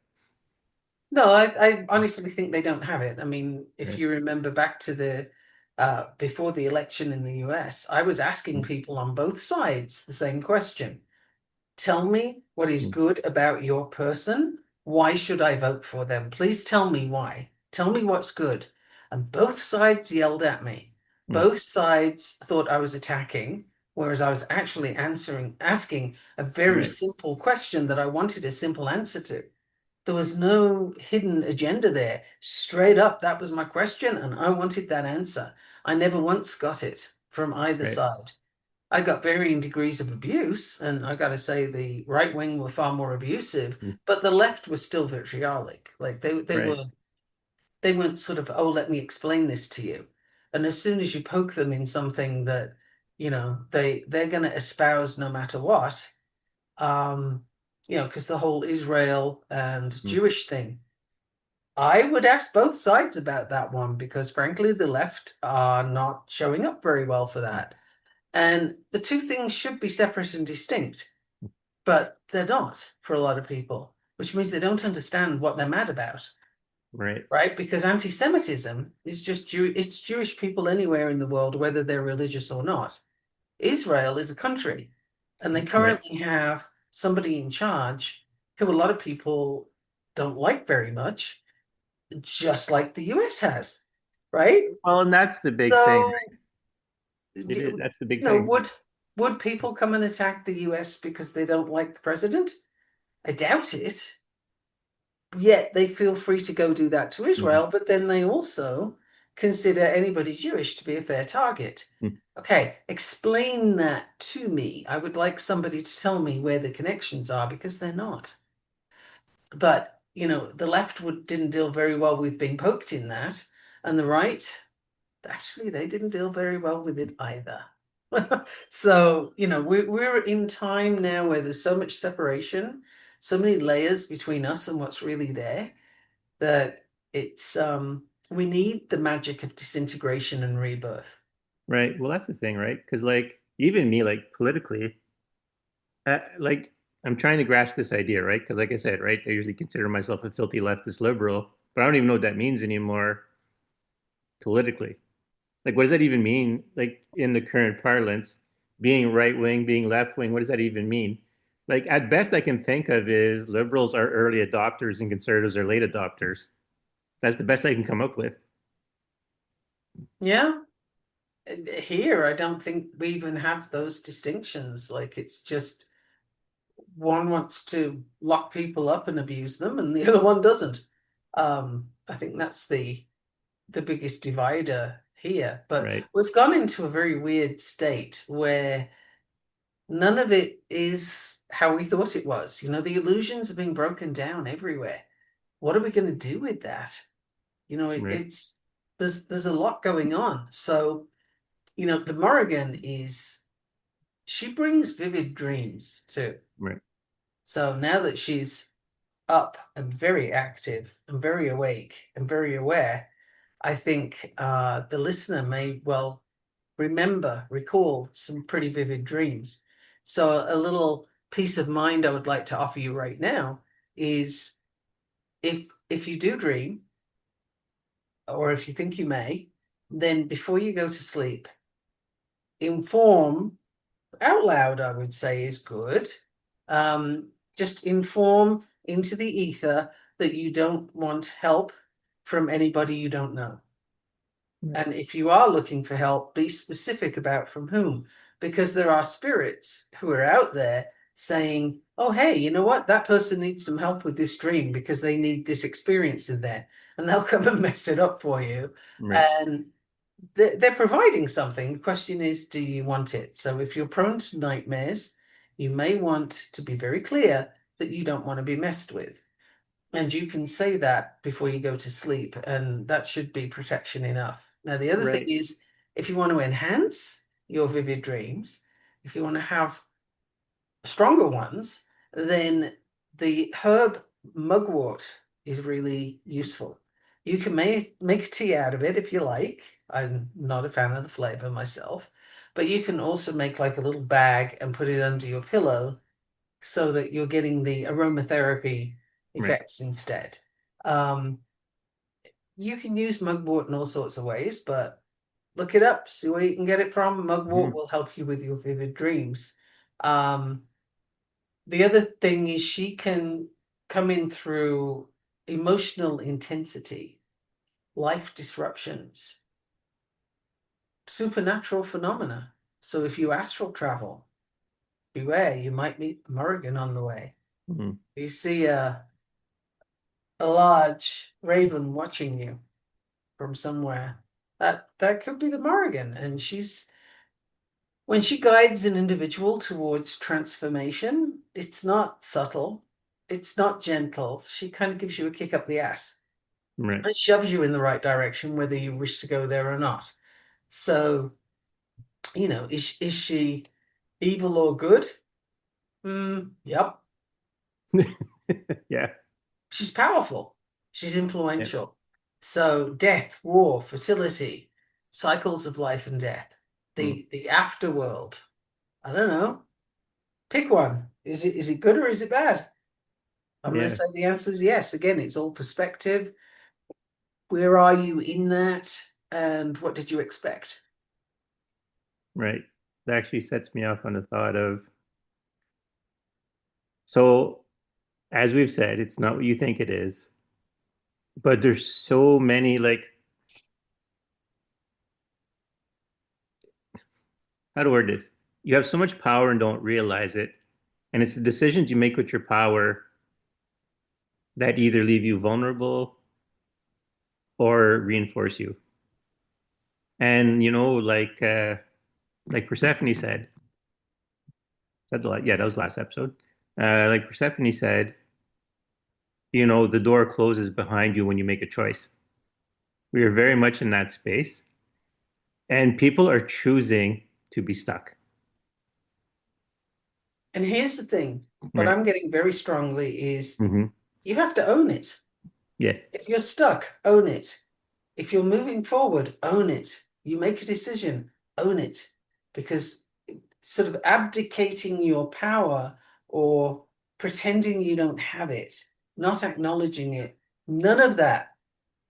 [SPEAKER 2] No, I honestly think they don't have it. I mean, if
[SPEAKER 1] Right.
[SPEAKER 2] you remember back to the before the election in the US, I was asking people on both sides the same question. Tell me what is
[SPEAKER 1] Mm,
[SPEAKER 2] good about your person. Why should I vote for them? Please tell me why. Tell me what's good. And both sides yelled at me.
[SPEAKER 1] mm,
[SPEAKER 2] Both sides thought I was attacking, whereas I was actually asking a very
[SPEAKER 1] right,
[SPEAKER 2] simple question that I wanted a simple answer to. There was no hidden agenda there. Straight up, that was my question, and I wanted that answer. I never once got it from either
[SPEAKER 1] right,
[SPEAKER 2] side. I got varying degrees of abuse, and I got to say the right wing were far more abusive,
[SPEAKER 1] mm,
[SPEAKER 2] but the left was still vitriolic. Like
[SPEAKER 1] right,
[SPEAKER 2] they weren't sort of, oh, let me explain this to you. And as soon as you poke them in something that, they're going to espouse no matter what, um, because the whole Israel and
[SPEAKER 1] mm,
[SPEAKER 2] Jewish thing. I would ask both sides about that one because, frankly, the left are not showing up very well for
[SPEAKER 1] mm,
[SPEAKER 2] that. And the two things should be separate and distinct, but they're not for a lot of people, which means they don't understand what they're mad about,
[SPEAKER 1] right,
[SPEAKER 2] right? Because anti-Semitism is just it's Jewish people anywhere in the world, whether they're religious or not. Israel is a country, and they
[SPEAKER 1] right.
[SPEAKER 2] currently have somebody in charge who a lot of people don't like very much, just like the US has, right?
[SPEAKER 1] Well, and that's the big thing.
[SPEAKER 2] So,
[SPEAKER 1] It is. That's the big
[SPEAKER 2] know,
[SPEAKER 1] thing.
[SPEAKER 2] would people come and attack the US because they don't like the president? I doubt it. Yet they feel free to go do that to
[SPEAKER 1] Mhm.
[SPEAKER 2] Israel, but then they also consider anybody Jewish to be a fair target.
[SPEAKER 1] Mm,
[SPEAKER 2] Okay, explain that to me. I would like somebody to tell me where the connections are because they're not. But, the left didn't deal very well with being poked in that, and the right, actually, they didn't deal very well with it either. So, we're in time now where there's so much separation, so many layers between us and what's really there that we need the magic of disintegration and rebirth.
[SPEAKER 1] right. Well, that's the thing, right? Because like even me, like politically, like I'm trying to grasp this idea, right? Because like I said, right, I usually consider myself a filthy leftist liberal, but I don't even know what that means anymore politically. Like, what does that even mean? Like in the current parlance, being right wing, being left wing, what does that even mean? Like, at best, I can think of is liberals are early adopters and conservatives are late adopters. That's the best I can come up with.
[SPEAKER 2] Yeah. Here, I don't think we even have those distinctions. Like, it's just one wants to lock people up and abuse them, and the other one doesn't. I think that's the biggest divider here. But
[SPEAKER 1] Right,
[SPEAKER 2] we've gone into a very weird state where none of it is how we thought it was. You know, the illusions are being broken down everywhere. What are we going to do with that? You know,
[SPEAKER 1] right,
[SPEAKER 2] it's there's a lot going on. So, you know, the Morrigan is she brings vivid dreams too.
[SPEAKER 1] right,
[SPEAKER 2] So now that she's up and very active and very awake and very aware, I think the listener may well recall some pretty vivid dreams. So a little peace of mind I would like to offer you right now is if you do dream, or if you think you may, then before you go to sleep, inform out loud, I would say is good. Just inform into the ether that you don't want help from anybody you don't know.
[SPEAKER 1] right,
[SPEAKER 2] And if you are looking for help, be specific about from whom, because there are spirits who are out there saying, oh, hey, you know what? That person needs some help with this dream because they need this experience in there. And they'll come and mess it up for you.
[SPEAKER 1] right,
[SPEAKER 2] And they're providing something. The question is, do you want it? So if you're prone to nightmares, you may want to be very clear that you don't want to be messed with. And you can say that before you go to sleep, and that should be protection enough. Now, the other thing
[SPEAKER 1] right.
[SPEAKER 2] is, if you want to enhance your vivid dreams, if you want to have stronger ones, then the herb mugwort is really useful. You can make a tea out of it if you like. I'm not a fan of the flavor myself, but you can also make like a little bag and put it under your pillow so that you're getting the aromatherapy
[SPEAKER 1] Right.
[SPEAKER 2] effects instead. Um, you can use mugwort in all sorts of ways, but look it up, see where you can get it from. Mugwort
[SPEAKER 1] Mhm.
[SPEAKER 2] will help you with your vivid dreams. Um, the other thing is she can come in through emotional intensity, life disruptions, supernatural phenomena. So if you astral travel, beware, you might meet the Morrigan on the way.
[SPEAKER 1] Mhm.
[SPEAKER 2] You see a large raven watching you from somewhere. That could be the Morrigan, and she's when she guides an individual towards transformation, it's not subtle, it's not gentle. She kind of gives you a kick up the ass.
[SPEAKER 1] Right.
[SPEAKER 2] It shoves you in the right direction, whether you wish to go there or not. So, you know, is she evil or good? Yep.
[SPEAKER 1] Yeah.
[SPEAKER 2] She's powerful. She's
[SPEAKER 1] Yeah.
[SPEAKER 2] influential. So, death, war, fertility, cycles of life and death,
[SPEAKER 1] Mm.
[SPEAKER 2] the afterworld. I don't know. Pick one. Is it good or is it bad? I'm going to
[SPEAKER 1] Yeah.
[SPEAKER 2] say the answer is yes. Again, it's all perspective. Where are you in that? And what did you expect?
[SPEAKER 1] Right. That actually sets me off on the thought of so, as we've said, it's not what you think it is, but there's so many, like, how to word this? You have so much power and don't realize it. And it's the decisions you make with your power that either leave you vulnerable or reinforce you. And like Persephone said, that's a lot. Yeah, that was last episode. Like Persephone said, the door closes behind you when you make a choice. We are very much in that space, and people are choosing to be stuck.
[SPEAKER 2] And here's the thing, what
[SPEAKER 1] Right.
[SPEAKER 2] I'm getting very strongly is
[SPEAKER 1] Hmm.
[SPEAKER 2] you have to own it.
[SPEAKER 1] Yes.
[SPEAKER 2] If you're stuck, own it. If you're moving forward, own it. You make a decision, own it. Because sort of abdicating your power or pretending you don't have it, not acknowledging it, none of that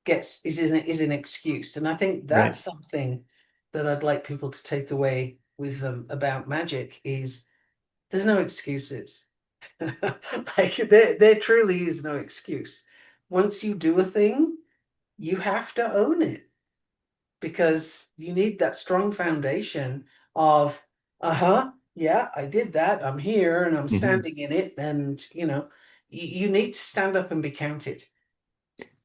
[SPEAKER 2] is an excuse. And I think
[SPEAKER 1] Right.
[SPEAKER 2] that's something that I'd like people to take away with them about magic is there's no excuses. Like there truly is no excuse. Once you do a thing, you have to own it because you need that strong foundation of, yeah, I did that. I'm here and I'm
[SPEAKER 1] Hmm.
[SPEAKER 2] standing in it. And, you need to stand up and be counted.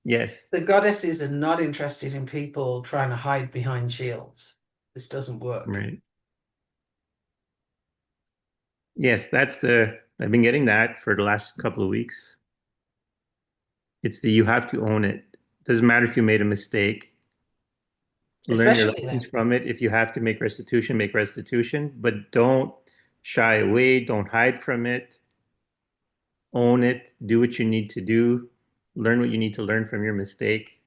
[SPEAKER 1] Yes.
[SPEAKER 2] The goddesses are not interested in people trying to hide behind shields. This doesn't work.
[SPEAKER 1] Right. Yes, I've been getting that for the last couple of weeks. It's the you have to own it. Doesn't matter if you made a mistake. Learn your
[SPEAKER 2] Especially
[SPEAKER 1] lessons
[SPEAKER 2] then.
[SPEAKER 1] from it. If you have to make restitution, but don't shy away, don't hide from it. Own it, do what you need to do, learn what you need to learn from your mistake.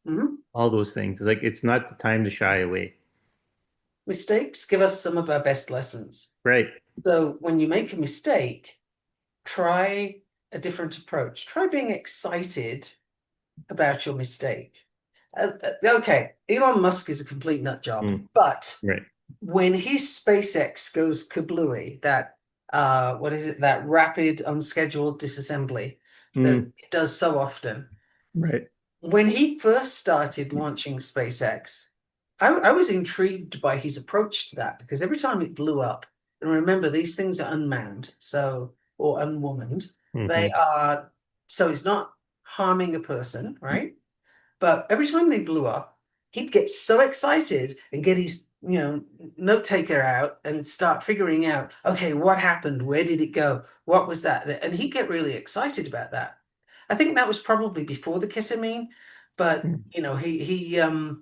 [SPEAKER 2] Mhm.
[SPEAKER 1] All those things. It's like it's not the time to shy away.
[SPEAKER 2] Mistakes give us some of our best lessons.
[SPEAKER 1] Right.
[SPEAKER 2] So when you make a mistake, try a different approach. Try being excited about your mistake. Okay, Elon Musk is a complete nut job,
[SPEAKER 1] Mm,
[SPEAKER 2] but
[SPEAKER 1] right.
[SPEAKER 2] when his SpaceX goes kablooey, that what is it, that rapid unscheduled disassembly that
[SPEAKER 1] Mm,
[SPEAKER 2] it does so often.
[SPEAKER 1] right.
[SPEAKER 2] When he first started launching SpaceX, I was intrigued by his approach to that because every time it blew up, and remember these things are unmanned, so or unwomaned, they
[SPEAKER 1] Hmm.
[SPEAKER 2] are so it's not harming a person, right? But every time they blew up, he'd get so excited and get his, note taker out and start figuring out, okay, what happened? Where did it go? What was that? And he'd get really excited about that. I think that was probably before the ketamine, but
[SPEAKER 1] Mm,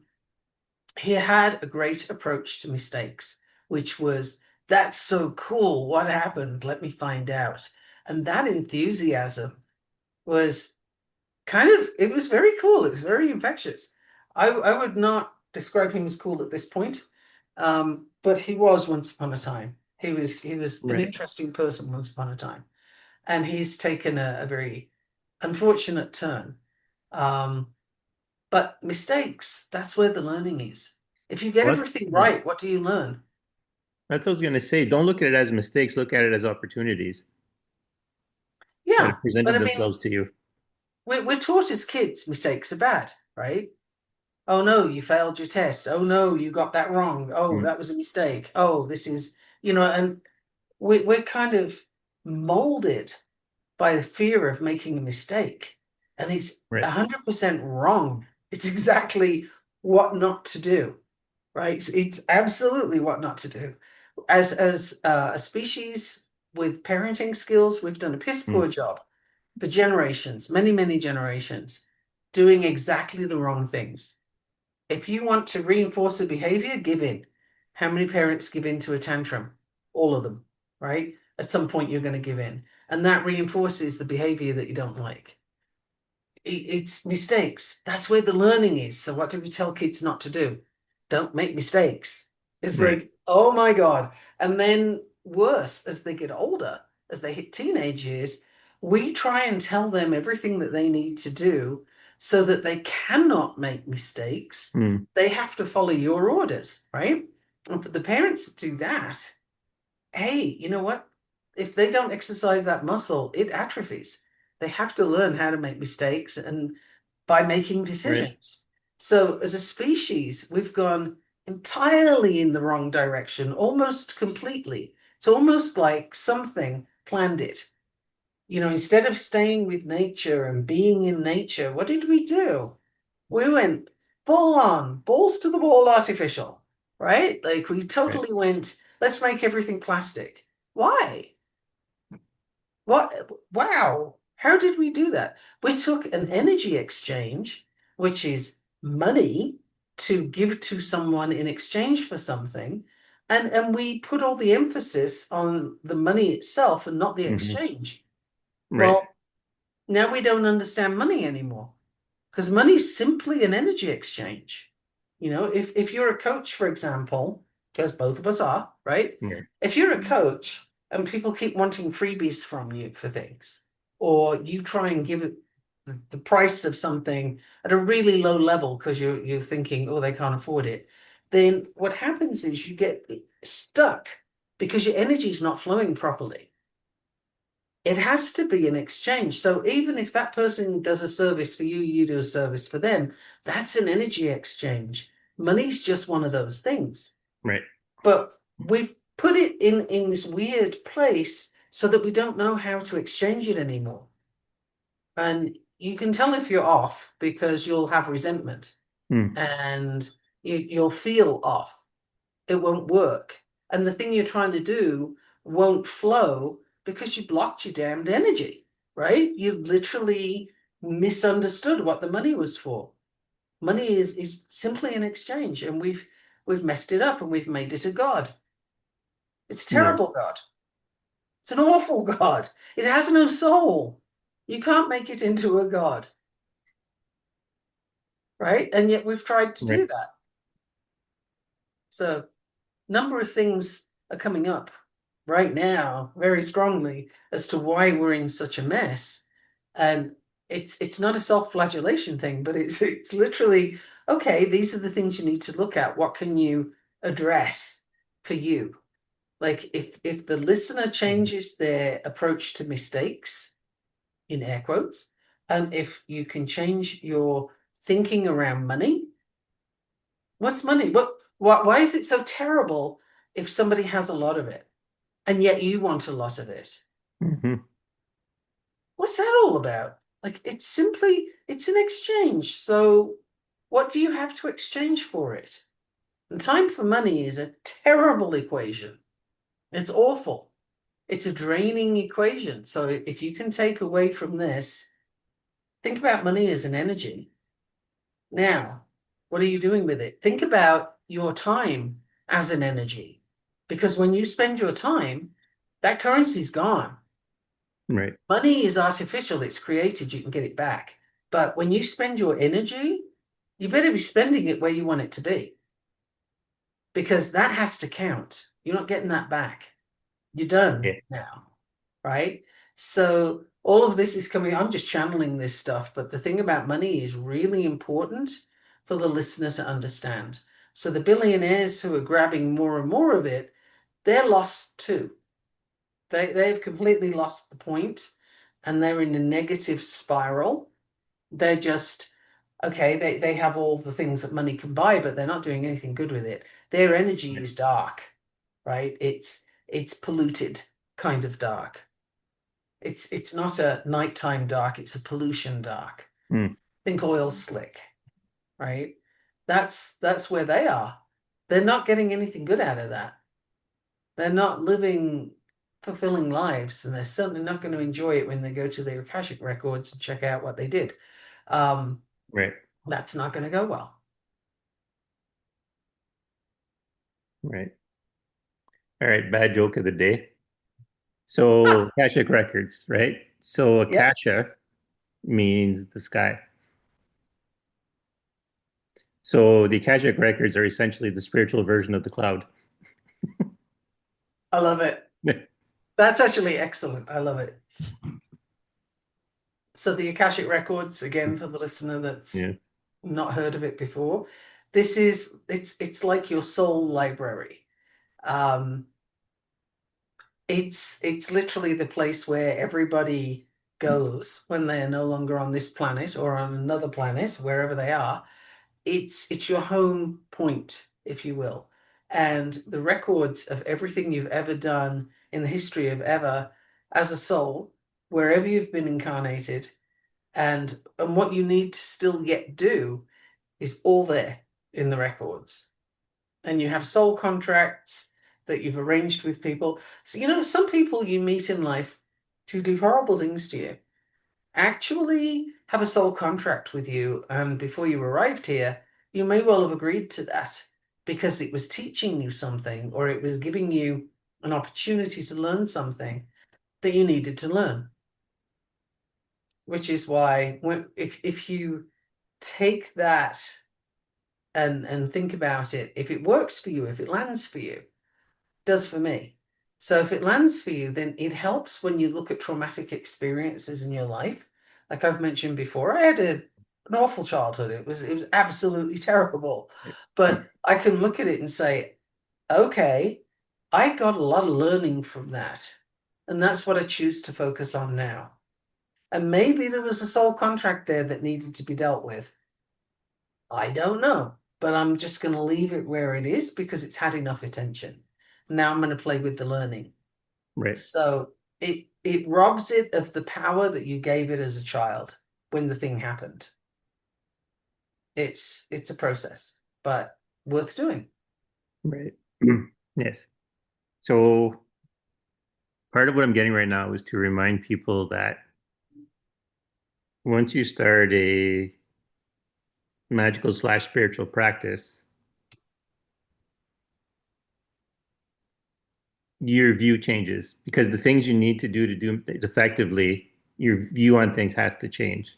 [SPEAKER 2] he had a great approach to mistakes, which was, that's so cool. What happened? Let me find out. And that enthusiasm was it was very cool. It was very infectious. I would not describe him as cool at this point, but he was once upon a time. He was an
[SPEAKER 1] right.
[SPEAKER 2] interesting person once upon a time, and he's taken a very unfortunate turn. Um, but mistakes, that's where the learning is. If you get
[SPEAKER 1] Well,
[SPEAKER 2] everything
[SPEAKER 1] yeah.
[SPEAKER 2] right, what do you learn?
[SPEAKER 1] That's what I was going to say. Don't look at it as mistakes. Look at it as opportunities that
[SPEAKER 2] Yeah,
[SPEAKER 1] have
[SPEAKER 2] but
[SPEAKER 1] presented
[SPEAKER 2] I mean,
[SPEAKER 1] themselves to you.
[SPEAKER 2] we're taught as kids mistakes are bad, right? Oh no, you failed your test. Oh no, you got that wrong. Oh,
[SPEAKER 1] Mm,
[SPEAKER 2] that was a mistake. Oh, this is, and we're kind of molded by the fear of making a mistake. And it's
[SPEAKER 1] right.
[SPEAKER 2] 100% wrong. It's exactly what not to do, right? It's absolutely what not to do. As a species with parenting skills, we've done a piss
[SPEAKER 1] Mm,
[SPEAKER 2] poor job for generations, many, many generations, doing exactly the wrong things. If you want to reinforce a behavior, give in. How many parents give in to a tantrum? All of them, right? At some point, you're going to give in. And that reinforces the behavior that you don't like. It's mistakes. That's where the learning is. So, what do we tell kids not to do? Don't make mistakes. It's
[SPEAKER 1] right.
[SPEAKER 2] like, oh my God. And then, worse, as they get older, as they hit teenage years, we try and tell them everything that they need to do so that they cannot make mistakes.
[SPEAKER 1] Mm,
[SPEAKER 2] They have to follow your orders, right? And for the parents to do that, hey, you know what? If they don't exercise that muscle, it atrophies. They have to learn how to make mistakes and by making
[SPEAKER 1] right.
[SPEAKER 2] decisions. So, as a species, we've gone entirely in the wrong direction, almost completely. It's almost like something planned it. Instead of staying with nature and being in nature, what did we do? We went full on, balls to the wall artificial, right? Like we
[SPEAKER 1] Right.
[SPEAKER 2] totally went, let's make everything plastic. Why? What? Wow. How did we do that? We took an energy exchange, which is money to give to someone in exchange for something, and we put all the emphasis on the money itself and not the
[SPEAKER 1] Hmm.
[SPEAKER 2] exchange.
[SPEAKER 1] Right.
[SPEAKER 2] Well, now we don't understand money anymore because money is simply an energy exchange. If you're a coach, for example, because both of us are, right?
[SPEAKER 1] Yeah.
[SPEAKER 2] If you're a coach and people keep wanting freebies from you for things, or you try and give it the price of something at a really low level because you're thinking, oh, they can't afford it, then what happens is you get stuck because your energy is not flowing properly. It has to be an exchange. So even if that person does a service for you, you do a service for them, that's an energy exchange. Money's just one of those things.
[SPEAKER 1] Right.
[SPEAKER 2] But we've put it in this weird place so that we don't know how to exchange it anymore. And you can tell if you're off because you'll have resentment
[SPEAKER 1] Mm.
[SPEAKER 2] and you'll feel off. It won't work. And the thing you're trying to do won't flow because you blocked your damned energy, right? You literally misunderstood what the money was for. Money is simply an exchange, and we've messed it up and we've made it a god. It's a
[SPEAKER 1] Yeah.
[SPEAKER 2] terrible god. It's an awful god. It has no soul. You can't make it into a god, right? And yet we've tried to
[SPEAKER 1] Right.
[SPEAKER 2] do that. So, number of things are coming up right now very strongly as to why we're in such a mess. And it's not a self-flagellation thing, but it's literally, okay, these are the things you need to look at. What can you address for you? Like if the listener
[SPEAKER 1] Mhm.
[SPEAKER 2] changes their approach to mistakes, in air quotes, and if you can change your thinking around money, what's money? Why is it so terrible if somebody has a lot of it and yet you want a lot of it?
[SPEAKER 1] Mhm.
[SPEAKER 2] What's that all about? Like it's an exchange. So what do you have to exchange for it? And time for money is a terrible equation. It's awful. It's a draining equation. So if you can take away from this, think about money as an energy. Now, what are you doing with it? Think about your time as an energy. Because when you spend your time, that currency's gone.
[SPEAKER 1] Right.
[SPEAKER 2] Money is artificial, it's created, you can get it back. But when you spend your energy, you better be spending it where you want it to be because that has to count. You're not getting that back. You're done
[SPEAKER 1] Yeah.
[SPEAKER 2] now, right? So all of this is coming. I'm just channeling this stuff, but the thing about money is really important for the listener to understand. So the billionaires who are grabbing more and more of it, they're lost too. They've completely lost the point and they're in a negative spiral. They're just okay, they have all the things that money can buy, but they're not doing anything good with it. Their energy
[SPEAKER 1] Right.
[SPEAKER 2] is dark, right? It's polluted kind of dark. It's not a nighttime dark, it's a pollution dark.
[SPEAKER 1] Mm.
[SPEAKER 2] Think oil slick, right? That's where they are. They're not getting anything good out of that. They're not living fulfilling lives, and they're certainly not going to enjoy it when they go to their Akashic records and check out what they did. Um,
[SPEAKER 1] Right.
[SPEAKER 2] that's not going to go well.
[SPEAKER 1] Right. All right. Bad joke of the day. So Akashic records, right? So
[SPEAKER 2] Yep,
[SPEAKER 1] Akasha means the sky. So the Akashic records are essentially the spiritual version of the cloud.
[SPEAKER 2] I love it. That's actually excellent. I love it. So the Akashic records, again, for the listener that's
[SPEAKER 1] Yeah.
[SPEAKER 2] not heard of it before, this is it's like your soul library. Um, it's literally the place where everybody goes when they are no longer on this planet or on another planet, wherever they are. It's your home point, if you will. And the records of everything you've ever done in the history of ever as a soul, wherever you've been incarnated, and what you need to still yet do is all there in the records. And you have soul contracts that you've arranged with people. So, some people you meet in life who do horrible things to you actually have a soul contract with you. And before you arrived here, you may well have agreed to that because it was teaching you something or it was giving you an opportunity to learn something that you needed to learn. Which is why if you take that and think about it, if it works for you, if it lands for you, does for me. So if it lands for you, then it helps when you look at traumatic experiences in your life. Like I've mentioned before, I had an awful childhood. It was absolutely terrible. But I can look at it and say, okay, I got a lot of learning from that. And that's what I choose to focus on now. And maybe there was a soul contract there that needed to be dealt with. I don't know, but I'm just going to leave it where it is because it's had enough attention. Now I'm going to play with the learning.
[SPEAKER 1] Right.
[SPEAKER 2] So it robs it of the power that you gave it as a child when the thing happened. It's a process, but worth doing.
[SPEAKER 1] Right. Yes. So part of what I'm getting right now is to remind people that once you start a magical / spiritual practice, your view changes because the things you need to do it effectively, your view on things have to change.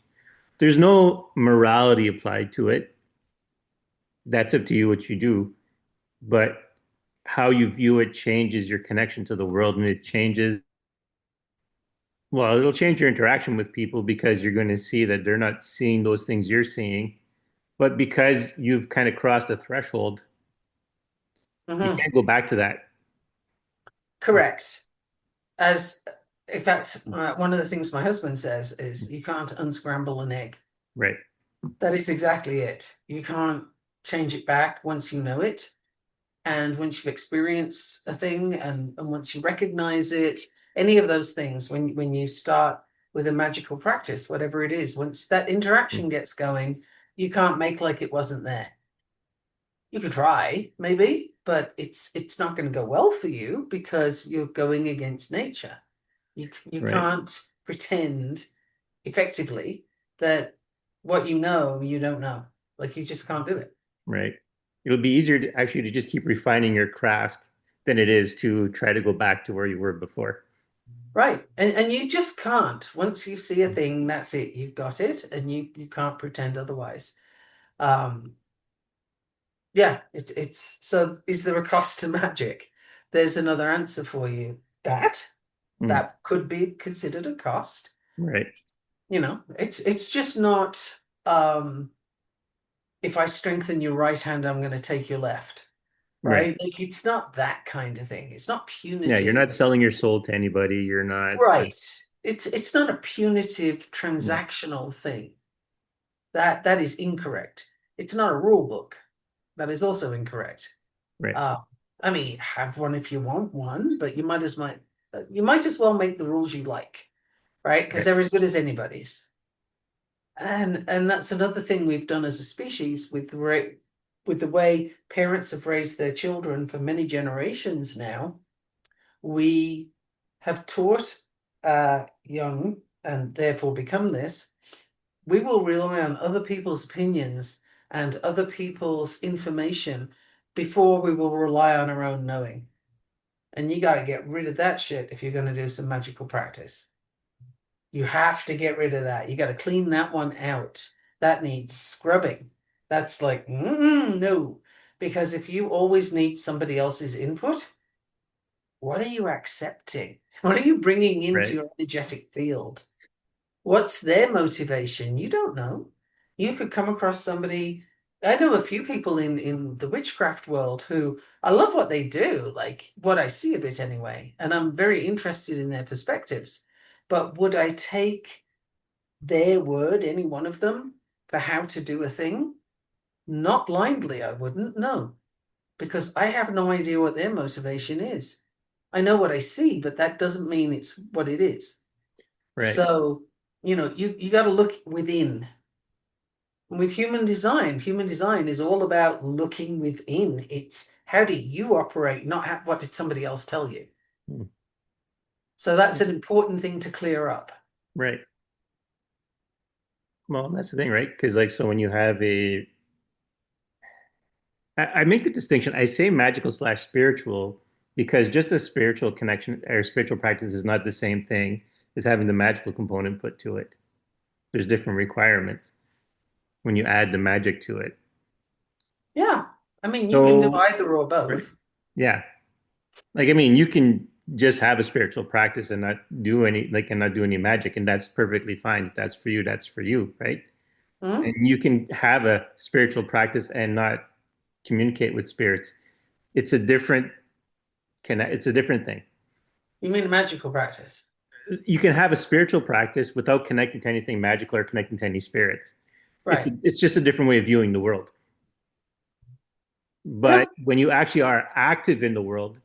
[SPEAKER 1] There's no morality applied to it. That's up to you what you do, but how you view it changes your connection to the world and it changes, well, it'll change your interaction with people because you're going to see that they're not seeing those things you're seeing. But because you've kind of crossed a threshold, you
[SPEAKER 2] Hmm.
[SPEAKER 1] can't go back to that.
[SPEAKER 2] Correct. As in fact, one of the things my husband says is you can't unscramble an egg.
[SPEAKER 1] Right.
[SPEAKER 2] That is exactly it. You can't change it back once you know it. And once you've experienced a thing and once you recognize it, any of those things, when you start with a magical practice, whatever it is, once that interaction gets going, you can't make like it wasn't there. You could try, maybe, but it's not going to go well for you because you're going against nature. You
[SPEAKER 1] Right.
[SPEAKER 2] can't pretend effectively that what you know you don't know. Like you just can't do it.
[SPEAKER 1] Right. It'll be easier to actually to just keep refining your craft than it is to try to go back to where you were before.
[SPEAKER 2] Right. And you just can't. Once you see a thing, that's it. You've got it and you can't pretend otherwise. Um yeah, it's so is there a cost to magic? There's another answer for you.
[SPEAKER 1] Mm.
[SPEAKER 2] That could be considered a cost.
[SPEAKER 1] Right.
[SPEAKER 2] It's just not if I strengthen your right hand, I'm gonna take your left,
[SPEAKER 1] Right.
[SPEAKER 2] right? Like it's not that kind of thing. It's not
[SPEAKER 1] Yeah, you're
[SPEAKER 2] punitive.
[SPEAKER 1] not selling your soul to anybody. You're not.
[SPEAKER 2] Right. It's not a punitive
[SPEAKER 1] Yeah.
[SPEAKER 2] transactional thing. That is incorrect. It's not a rule book. That is also incorrect.
[SPEAKER 1] Right.
[SPEAKER 2] Uh, I mean, have one if you want one, but you might as well make the rules you like, right? Because
[SPEAKER 1] Right.
[SPEAKER 2] they're as good as anybody's. And that's another thing we've done as a species with the way parents have raised their children for many generations now. We have taught young and therefore become this. We will rely on other people's opinions and other people's information before we will rely on our own knowing. And you got to get rid of that shit if you're going to do some magical practice. You have to get rid of that. You got to clean that one out. That needs scrubbing. That's like, no. Because if you always need somebody else's input, what are you accepting? What are you bringing into
[SPEAKER 1] Right.
[SPEAKER 2] your energetic field? What's their motivation? You don't know. You could come across somebody. I know a few people in the witchcraft world who I love what they do, like what I see of it anyway, and I'm very interested in their perspectives. But would I take their word, any one of them, for how to do a thing? Not blindly, I wouldn't, no, because I have no idea what their motivation is. I know what I see, but that doesn't mean it's what it is.
[SPEAKER 1] Right.
[SPEAKER 2] So, you got to look within. With human design is all about looking within. It's how do you operate, not what did somebody else tell you.
[SPEAKER 1] Mm.
[SPEAKER 2] So that's an important thing to clear up.
[SPEAKER 1] Right. Well, that's the thing, right? Because like, so when you have I make the distinction. I say magical / spiritual because just a spiritual connection or spiritual practice is not the same thing as having the magical component put to it. There's different requirements when you add the magic to it.
[SPEAKER 2] Yeah. I mean, you can do
[SPEAKER 1] So,
[SPEAKER 2] either or
[SPEAKER 1] right.
[SPEAKER 2] both.
[SPEAKER 1] Yeah. Like, I mean, you can. just have a spiritual practice and not do any like and not do any magic, and that's perfectly fine. If that's for you, that's for you, right? And
[SPEAKER 2] Hmm?
[SPEAKER 1] you can have a spiritual practice and not communicate with spirits. It's a different it's a different thing.
[SPEAKER 2] You mean a magical practice?
[SPEAKER 1] You can have a spiritual practice without connecting to anything magical or connecting to any spirits.
[SPEAKER 2] Right.
[SPEAKER 1] It's just a different way of viewing the world.
[SPEAKER 2] Yeah.
[SPEAKER 1] But when you actually are active in the world,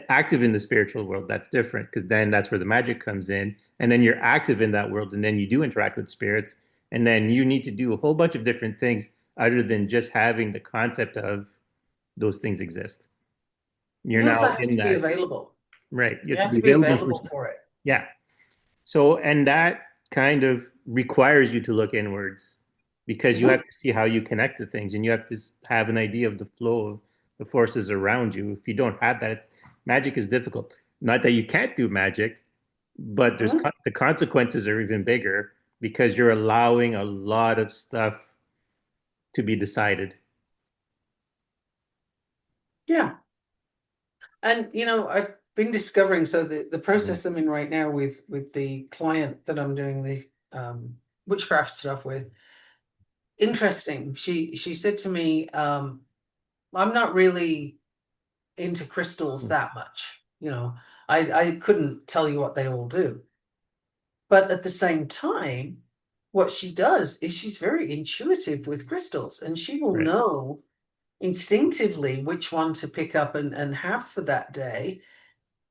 [SPEAKER 1] active in the spiritual world, that's different because then that's where the magic comes in. And then you're active in that world, and then you do interact with spirits. And then you need to do a whole bunch of different things other than just having the concept of those things exist. You're
[SPEAKER 2] You also
[SPEAKER 1] now
[SPEAKER 2] have
[SPEAKER 1] in
[SPEAKER 2] to be
[SPEAKER 1] that,
[SPEAKER 2] available.
[SPEAKER 1] right? You
[SPEAKER 2] You
[SPEAKER 1] have to
[SPEAKER 2] have
[SPEAKER 1] be
[SPEAKER 2] to be
[SPEAKER 1] available for,
[SPEAKER 2] available for it.
[SPEAKER 1] yeah. So, and that kind of requires you to look inwards because you
[SPEAKER 2] Hmm?
[SPEAKER 1] have to see how you connect to things and you have to have an idea of the flow of the forces around you. If you don't have that, magic is difficult. Not that you can't do magic, but
[SPEAKER 2] Hmm?
[SPEAKER 1] the consequences are even bigger because you're allowing a lot of stuff to be decided.
[SPEAKER 2] Yeah. And I've been discovering, so the
[SPEAKER 1] Mhm.
[SPEAKER 2] process I'm in right now with the client that I'm doing the witchcraft stuff with, interesting. She said to me, I'm not really into crystals that much. I couldn't tell you what they all do. But at the same time, what she does is she's very intuitive with crystals, and she will
[SPEAKER 1] Right,
[SPEAKER 2] know instinctively which one to pick up and have for that day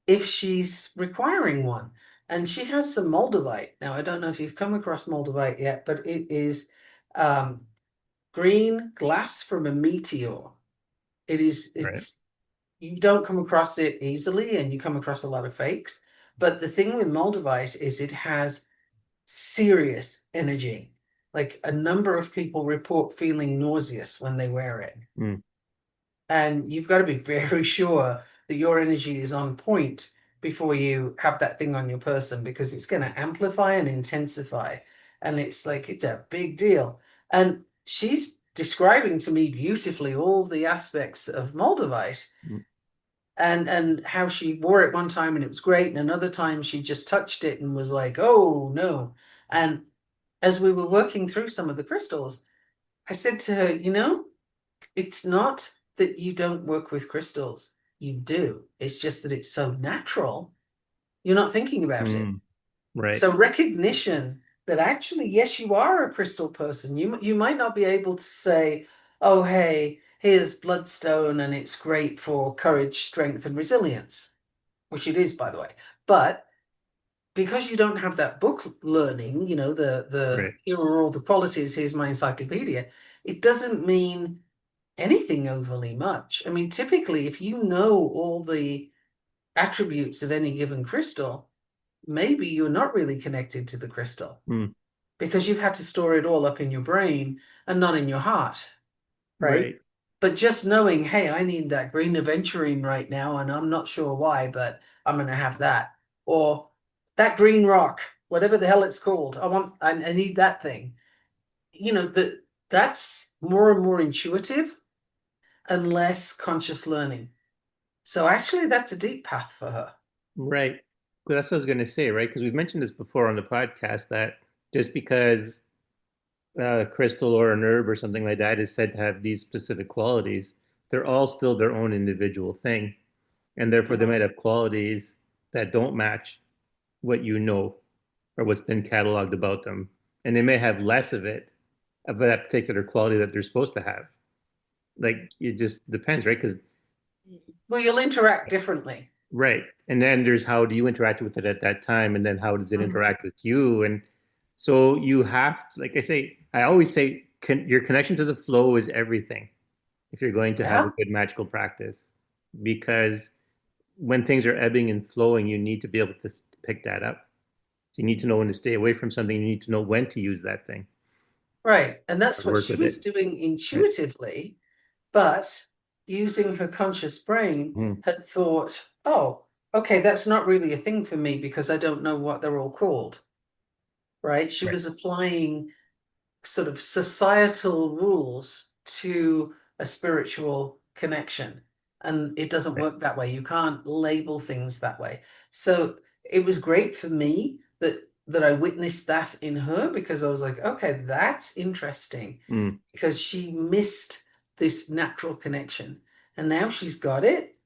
[SPEAKER 2] if she's requiring one. And she has some Moldavite. Now, I don't know if you've come across Moldavite yet, but it is um, green glass from a meteor.
[SPEAKER 1] right.
[SPEAKER 2] It's, you don't come across it easily and you come across a lot of fakes. But the thing with Moldavite is it has serious energy. Like a number of people report feeling nauseous when they wear it.
[SPEAKER 1] Mm,
[SPEAKER 2] And you've got to be very sure that your energy is on point before you have that thing on your person because it's going to amplify and intensify. And it's like, it's a big deal. And she's describing to me beautifully all the aspects of Moldavite
[SPEAKER 1] mm,
[SPEAKER 2] and how she wore it one time and it was great. And another time she just touched it and was like, oh no. And as we were working through some of the crystals, I said to her, it's not that you don't work with crystals. You do. It's just that it's so natural. You're not thinking about it.
[SPEAKER 1] mm, right,
[SPEAKER 2] So recognition that actually, yes, you are a crystal person. You might not be able to say, "Oh, hey, here's bloodstone, and it's great for courage, strength, and resilience," which it is, by the way. But because you don't have that book learning, the
[SPEAKER 1] right.
[SPEAKER 2] here are all the qualities. Here's my encyclopedia. It doesn't mean anything overly much. I mean, typically, if you know all the attributes of any given crystal, maybe you're not really connected to the crystal
[SPEAKER 1] Mm,
[SPEAKER 2] because you've had to store it all up in your brain and not in your heart, right?
[SPEAKER 1] right,
[SPEAKER 2] But just knowing, hey, I need that green aventurine right now, and I'm not sure why, but I'm going to have that. Or that green rock, whatever the hell it's called. I need that thing. That's more and more intuitive and less conscious learning. So actually, that's a deep path for her.
[SPEAKER 1] right. Well, that's what I was going to say, right? Because we've mentioned this before on the podcast that just because a crystal or an herb or something like that is said to have these specific qualities, they're all still their own individual thing. And therefore, they
[SPEAKER 2] Mhm.
[SPEAKER 1] might have qualities that don't match what you know or what's been cataloged about them. And they may have less of that particular quality that they're supposed to have. Like it just depends, right? Because
[SPEAKER 2] Well, you'll interact differently.
[SPEAKER 1] right. And then there's how do you interact with it at that time, and then how does it
[SPEAKER 2] Mhm.
[SPEAKER 1] interact with you? And so you have, like I say, I always say, your connection to the flow is everything if you're going to have a
[SPEAKER 2] Yeah,
[SPEAKER 1] good magical practice, because when things are ebbing and flowing, you need to be able to pick that up. So you need to know when to stay away from something. You need to know when to use that thing
[SPEAKER 2] right. And
[SPEAKER 1] or
[SPEAKER 2] that's what
[SPEAKER 1] work
[SPEAKER 2] she
[SPEAKER 1] with
[SPEAKER 2] was
[SPEAKER 1] it.
[SPEAKER 2] doing
[SPEAKER 1] Right.
[SPEAKER 2] intuitively, but using her conscious brain
[SPEAKER 1] Mm,
[SPEAKER 2] had thought, oh, okay, that's not really a thing for me because I don't know what they're all called, right? She
[SPEAKER 1] right.
[SPEAKER 2] was applying sort of societal rules to a spiritual connection. and it doesn't
[SPEAKER 1] Right.
[SPEAKER 2] work that way. You can't label things that way. So it was great for me that I witnessed that in her, because I was like, okay, that's interesting,
[SPEAKER 1] Mm,
[SPEAKER 2] because she missed this natural connection, and now she's got it.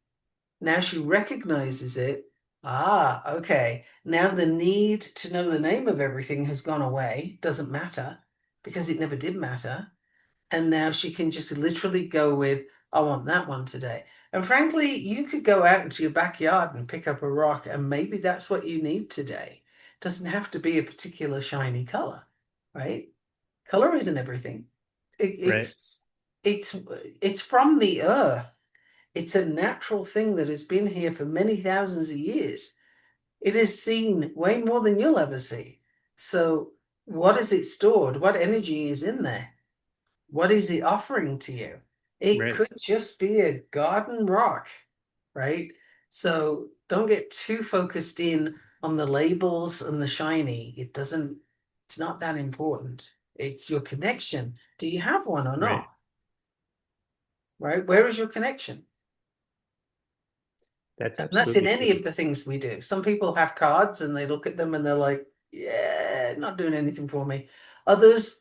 [SPEAKER 2] Now she recognizes it. Ah, okay. Now the need to know the name of everything has gone away. Doesn't matter, because it never did matter. And now she can just literally go with, I want that one today. And frankly, you could go out into your backyard and pick up a rock, and maybe that's what you need today. Doesn't have to be a particular shiny color, right? Color isn't everything. It,
[SPEAKER 1] right.
[SPEAKER 2] it's it's it's from the earth. It's a natural thing that has been here for many thousands of years. It has seen way more than you'll ever see. So, what is it stored? What energy is in there? What is it offering to you? It
[SPEAKER 1] Right.
[SPEAKER 2] could just be a garden rock, right? So, don't get too focused in on the labels and the shiny. It's not that important. It's your connection. Do you have one or
[SPEAKER 1] Right.
[SPEAKER 2] not? Right? Where is your connection?
[SPEAKER 1] That's
[SPEAKER 2] And that's in
[SPEAKER 1] absolutely
[SPEAKER 2] any
[SPEAKER 1] true.
[SPEAKER 2] of the things we do. Some people have cards and they look at them and they're like, yeah, not doing anything for me. Others,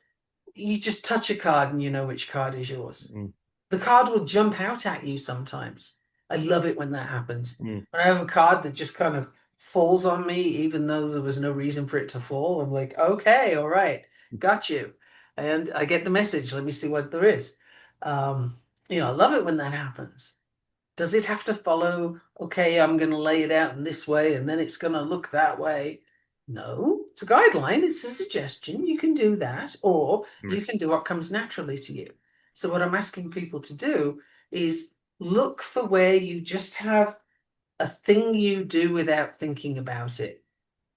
[SPEAKER 2] you just touch a card and you know which card is yours.
[SPEAKER 1] Mm,
[SPEAKER 2] The card will jump out at you sometimes. I love it when that happens.
[SPEAKER 1] mm,
[SPEAKER 2] When I have a card that just kind of falls on me, even though there was no reason for it to fall, I'm like, okay, all right, got you. And I get the message. Let me see what there is. Um, I love it when that happens. Does it have to follow, okay, I'm going to lay it out in this way and then it's going to look that way? No, it's a guideline, it's a suggestion. You can do that, or you
[SPEAKER 1] right.
[SPEAKER 2] can do what comes naturally to you. So, what I'm asking people to do is look for where you just have a thing you do without thinking about it.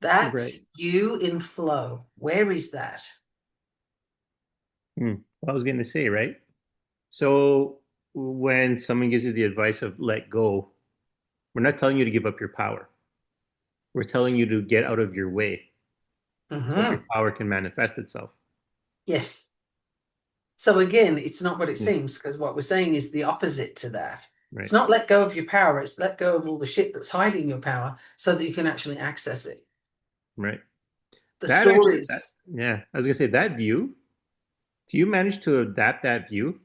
[SPEAKER 1] Right.
[SPEAKER 2] That's you in flow. Where is that?
[SPEAKER 1] Well, I was going to say, right? So when someone gives you the advice of let go, we're not telling you to give up your power. We're telling you to get out of your way so that your
[SPEAKER 2] Hmm.
[SPEAKER 1] power can manifest itself.
[SPEAKER 2] Yes. So again, it's not what it
[SPEAKER 1] Mm,
[SPEAKER 2] seems, because what we're saying is the opposite to that. It's
[SPEAKER 1] right.
[SPEAKER 2] not let go of your power, it's let go of all the shit that's hiding your power so that you can actually access it.
[SPEAKER 1] Right.
[SPEAKER 2] The
[SPEAKER 1] That actually, that,
[SPEAKER 2] stories.
[SPEAKER 1] yeah, I was going to say that view, if you manage to adapt that view,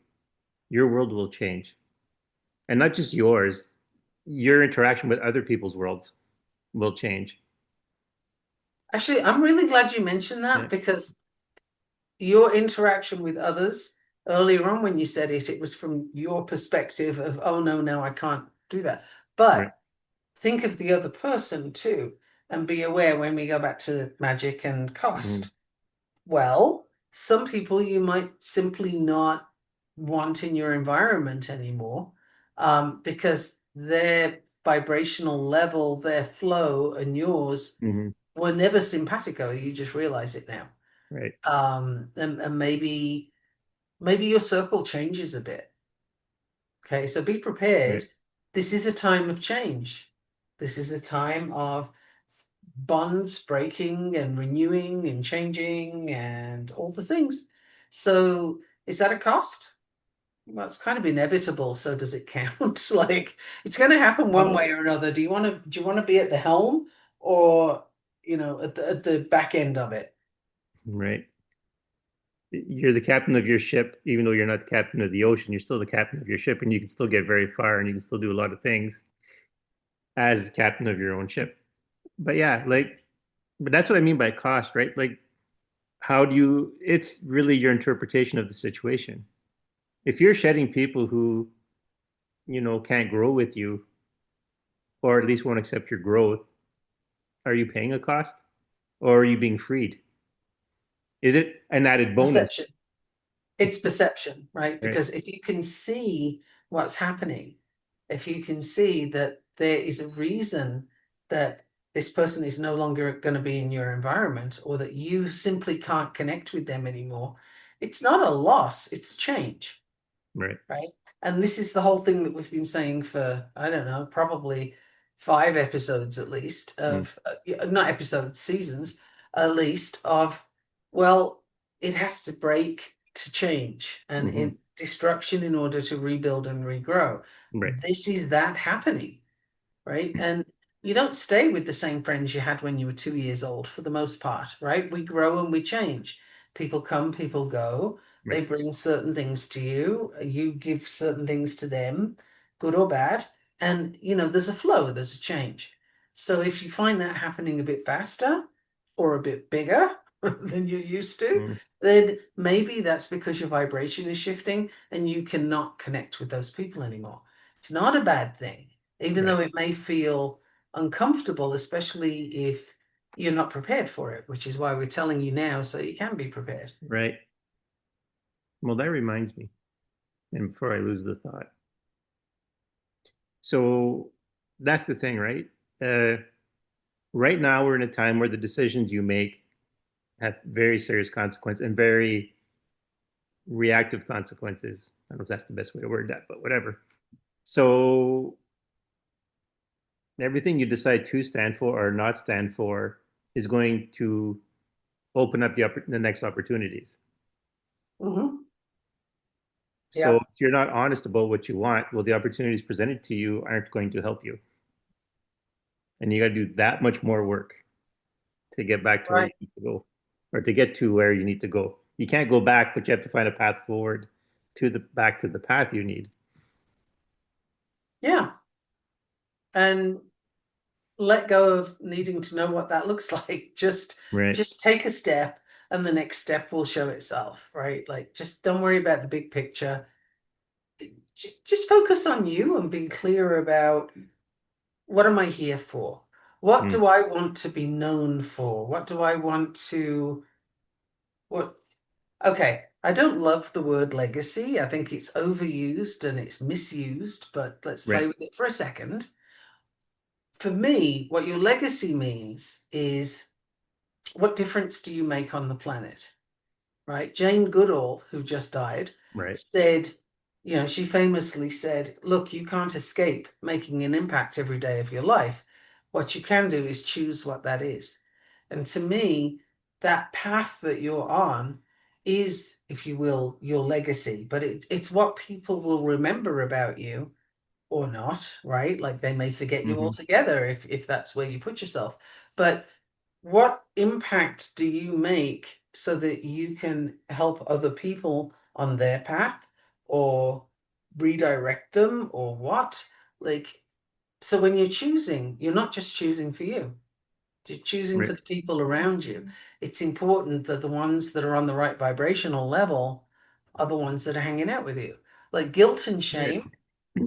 [SPEAKER 1] your world will change. And not just yours, your interaction with other people's worlds will change.
[SPEAKER 2] Actually, I'm really glad you mentioned
[SPEAKER 1] Yeah.
[SPEAKER 2] that, because your interaction with others earlier on, when you said it, it was from your perspective of, oh no, no, I can't do that.
[SPEAKER 1] Right.
[SPEAKER 2] But think of the other person too, and be aware when we go back to magic and
[SPEAKER 1] Mm,
[SPEAKER 2] cost. Well, some people you might simply not want in your environment anymore, because their vibrational level, their flow, and yours
[SPEAKER 1] mhm,
[SPEAKER 2] were never simpatico. You just realize it now.
[SPEAKER 1] right.
[SPEAKER 2] And maybe your circle changes a bit. Okay, so be prepared.
[SPEAKER 1] Right.
[SPEAKER 2] This is a time of change. This is a time of bonds breaking and renewing and changing and all the things. So is that a cost? Well, it's kind of inevitable. So does it count? Like, it's going to happen one
[SPEAKER 1] Well,
[SPEAKER 2] way or another. Do you want to be at the helm, or at the back end of it?
[SPEAKER 1] right. You're the captain of your ship, even though you're not the captain of the ocean. You're still the captain of your ship, and you can still get very far, and you can still do a lot of things as captain of your own ship. But yeah, like, but that's what I mean by cost, right? Like, how do you? It's really your interpretation of the situation. If you're shedding people who can't grow with you, or at least won't accept your growth, are you paying a cost, or are you being freed? Is it an added bonus?
[SPEAKER 2] Perception. It's perception, right?
[SPEAKER 1] Right.
[SPEAKER 2] Because if you can see what's happening, if you can see that there is a reason that this person is no longer going to be in your environment, or that you simply can't connect with them anymore, it's not a loss, it's a change,
[SPEAKER 1] Right.
[SPEAKER 2] right? And this is the whole thing that we've been saying for, I don't know, probably 5 episodes at least
[SPEAKER 1] Mm,
[SPEAKER 2] of, not episodes, seasons at least of, well, it has to break to change. And
[SPEAKER 1] hmm
[SPEAKER 2] destruction in order to rebuild and regrow.
[SPEAKER 1] Right.
[SPEAKER 2] This is that happening, right? And you don't stay with the same friends you had when you were 2 years old for the most part, right? We grow and we change. People come, people go. They
[SPEAKER 1] Right.
[SPEAKER 2] bring certain things to you. You give certain things to them, good or bad. And, there's a flow, there's a change. So if you find that happening a bit faster or a bit bigger than you're used to,
[SPEAKER 1] Mm.
[SPEAKER 2] then maybe that's because your vibration is shifting and you cannot connect with those people anymore. It's not a bad thing, even
[SPEAKER 1] Right.
[SPEAKER 2] though it may feel uncomfortable, especially if you're not prepared for it, which is why we're telling you now so you can be prepared.
[SPEAKER 1] Right. Well, that reminds me, and before I lose the thought. So that's the thing, right? Uh, right now, we're in a time where the decisions you make have very serious consequences and very reactive consequences. I don't know if that's the best way to word that, but whatever. So everything you decide to stand for or not stand for is going to open up the next opportunities.
[SPEAKER 2] Hmm.
[SPEAKER 1] So
[SPEAKER 2] Yeah,
[SPEAKER 1] if you're not honest about what you want, well, the opportunities presented to you aren't going to help you. And you got to do that much more work to get back to where you
[SPEAKER 2] right.
[SPEAKER 1] need to go or to get to where you need to go. You can't go back, but you have to find a path forward to the back to the path you need.
[SPEAKER 2] Yeah. And let go of needing to know what that looks like.
[SPEAKER 1] Right.
[SPEAKER 2] Just take a step and the next step will show itself, right? Like just don't worry about the big picture. Just focus on you and be clear about what am I here for? What
[SPEAKER 1] Mm.
[SPEAKER 2] do I want to be known for? What do I want to what Okay, I don't love the word legacy. I think it's overused and it's misused, but let's play
[SPEAKER 1] Right.
[SPEAKER 2] with it for a second. For me, what your legacy means is what difference do you make on the planet? Right? Jane Goodall, who just died,
[SPEAKER 1] Right.
[SPEAKER 2] said, she famously said, look, you can't escape making an impact every day of your life. What you can do is choose what that is. And to me, that path that you're on is, if you will, your legacy, but it's what people will remember about you or not, right? Like they may forget you
[SPEAKER 1] Mm-hmm.
[SPEAKER 2] altogether if that's where you put yourself. But what impact do you make so that you can help other people on their path or redirect them or what? Like, so when you're choosing, you're not just choosing for you, you're choosing for
[SPEAKER 1] Right.
[SPEAKER 2] the people around you. It's important that the ones that are on the right vibrational level are the ones that are hanging out with you. Like guilt and
[SPEAKER 1] Right.
[SPEAKER 2] shame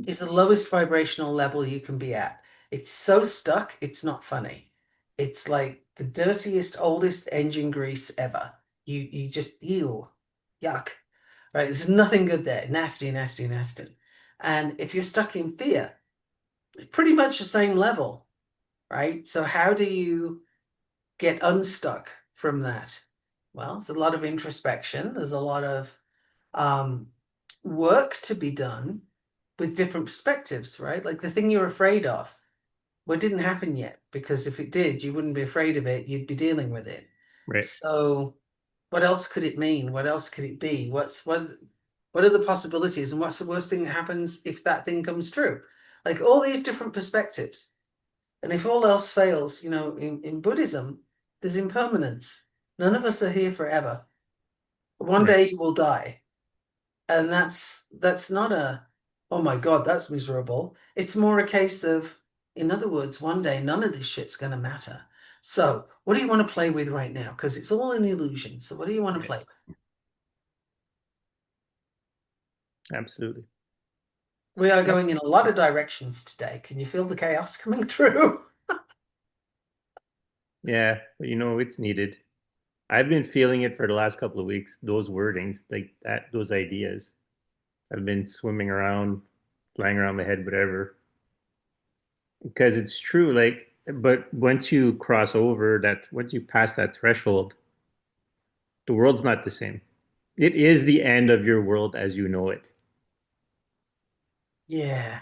[SPEAKER 2] is the lowest vibrational level you can be at. It's so stuck, it's not funny. It's like the dirtiest, oldest engine grease ever. You just ew, yuck. Right? There's nothing good there. Nasty, nasty, nasty. And if you're stuck in fear, it's pretty much the same level, right? So how do you get unstuck from that? Well, it's a lot of introspection. There's a lot of um, work to be done with different perspectives, right? Like the thing you're afraid of, well, it didn't happen yet because if it did, you wouldn't be afraid of it. You'd be dealing with it.
[SPEAKER 1] Right.
[SPEAKER 2] So, what else could it mean? What else could it be? What are the possibilities? And what's the worst thing that happens if that thing comes true? Like all these different perspectives. And if all else fails, in Buddhism, there's impermanence. None of us are here forever. One
[SPEAKER 1] Right.
[SPEAKER 2] day you will die. And that's not a, oh my God, that's miserable. It's more a case of, in other words, one day none of this shit's gonna matter. So what do you want to play with right now? Because it's all an illusion. So what do you want to
[SPEAKER 1] Right.
[SPEAKER 2] play with?
[SPEAKER 1] Absolutely.
[SPEAKER 2] We are
[SPEAKER 1] Yep.
[SPEAKER 2] going in a lot of directions today. Can you feel the chaos coming through?
[SPEAKER 1] Yeah, but it's needed. I've been feeling it for the last couple of weeks. Those wordings, like that, those ideas have been swimming around, flying around my head, whatever. Because it's true, like, but once you cross over that, once you pass that threshold, the world's not the same. It is the end of your world as you know it.
[SPEAKER 2] Yeah,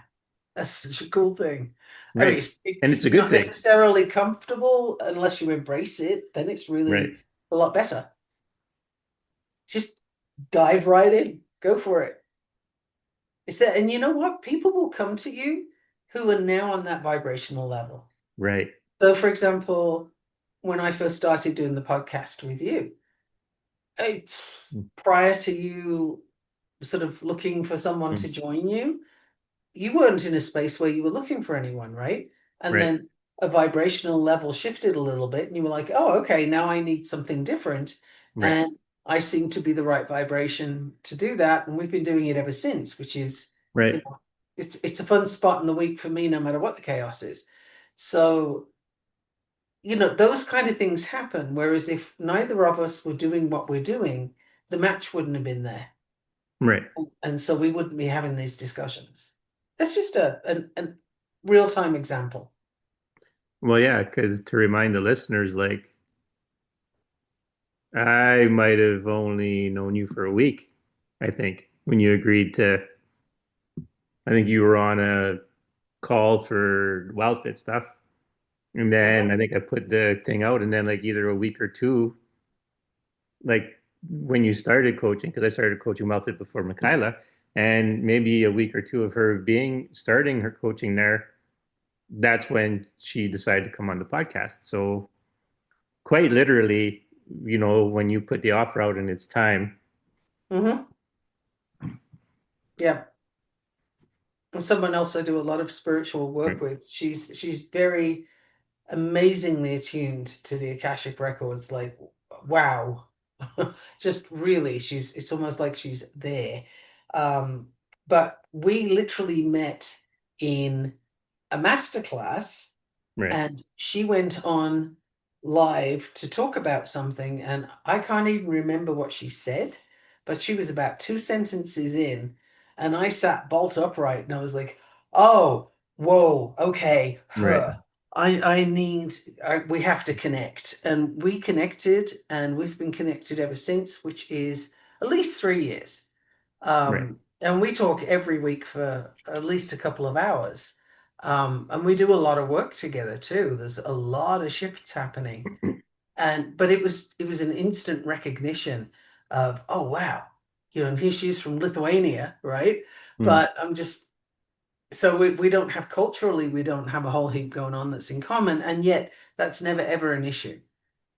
[SPEAKER 2] that's such a cool thing. I mean,
[SPEAKER 1] Right. And
[SPEAKER 2] it's
[SPEAKER 1] it's a good
[SPEAKER 2] not
[SPEAKER 1] thing.
[SPEAKER 2] necessarily comfortable unless you embrace it, then it's
[SPEAKER 1] Right.
[SPEAKER 2] really a lot better. Just dive right in. Go for it. It's that, and you know what? People will come to you who are now on that vibrational level.
[SPEAKER 1] Right.
[SPEAKER 2] So, for example, when I first started doing the podcast with you, I, prior to you sort of looking for someone to
[SPEAKER 1] Mm.
[SPEAKER 2] join you, you weren't in a space where you were looking for anyone, right? And
[SPEAKER 1] Right.
[SPEAKER 2] then a vibrational level shifted a little bit, and you were like, oh, okay, now I need something different.
[SPEAKER 1] Right.
[SPEAKER 2] And I seem to be the right vibration to do that. And we've been doing it ever since, which is, you
[SPEAKER 1] Right.
[SPEAKER 2] know, it's a fun spot in the week for me, no matter what the chaos is. So, those kind of things happen. Whereas if neither of us were doing what we're doing, the match wouldn't have been there.
[SPEAKER 1] Right.
[SPEAKER 2] And so we wouldn't be having these discussions. That's just a real-time example.
[SPEAKER 1] Well, yeah, because to remind the listeners, like I might have only known you for a week, I think, when you agreed to, I think you were on a call for WildFit stuff. And then
[SPEAKER 2] Mhm.
[SPEAKER 1] I think I put the thing out, and then like either a week or two, like when you started coaching, because I started coaching WildFit before Michaela, and maybe a week or two of her starting her coaching there, that's when she decided to come on the podcast. So quite literally, when you put the offer out and it's time.
[SPEAKER 2] Mhm. Yeah. And someone else I do a lot of spiritual work
[SPEAKER 1] Right.
[SPEAKER 2] with. She's very amazingly attuned to the Akashic records. Like, wow. Just really, it's almost like she's there. Um, but we literally met in a masterclass,
[SPEAKER 1] Right.
[SPEAKER 2] and she went on live to talk about something, and I can't even remember what she said, but she was about two sentences in, and I sat bolt upright and I was like, oh, whoa, okay,
[SPEAKER 1] Right.
[SPEAKER 2] huh. We have to connect. And we connected, and we've been connected ever since, which is at least 3 years.
[SPEAKER 1] Right.
[SPEAKER 2] And we talk every week for at least a couple of hours. And we do a lot of work together too. There's a lot of shifts happening. But it was an instant recognition of, oh wow, and here she is from Lithuania, right?
[SPEAKER 1] Mm.
[SPEAKER 2] But I'm just so we don't have culturally, we don't have a whole heap going on that's in common, and yet that's never ever an issue,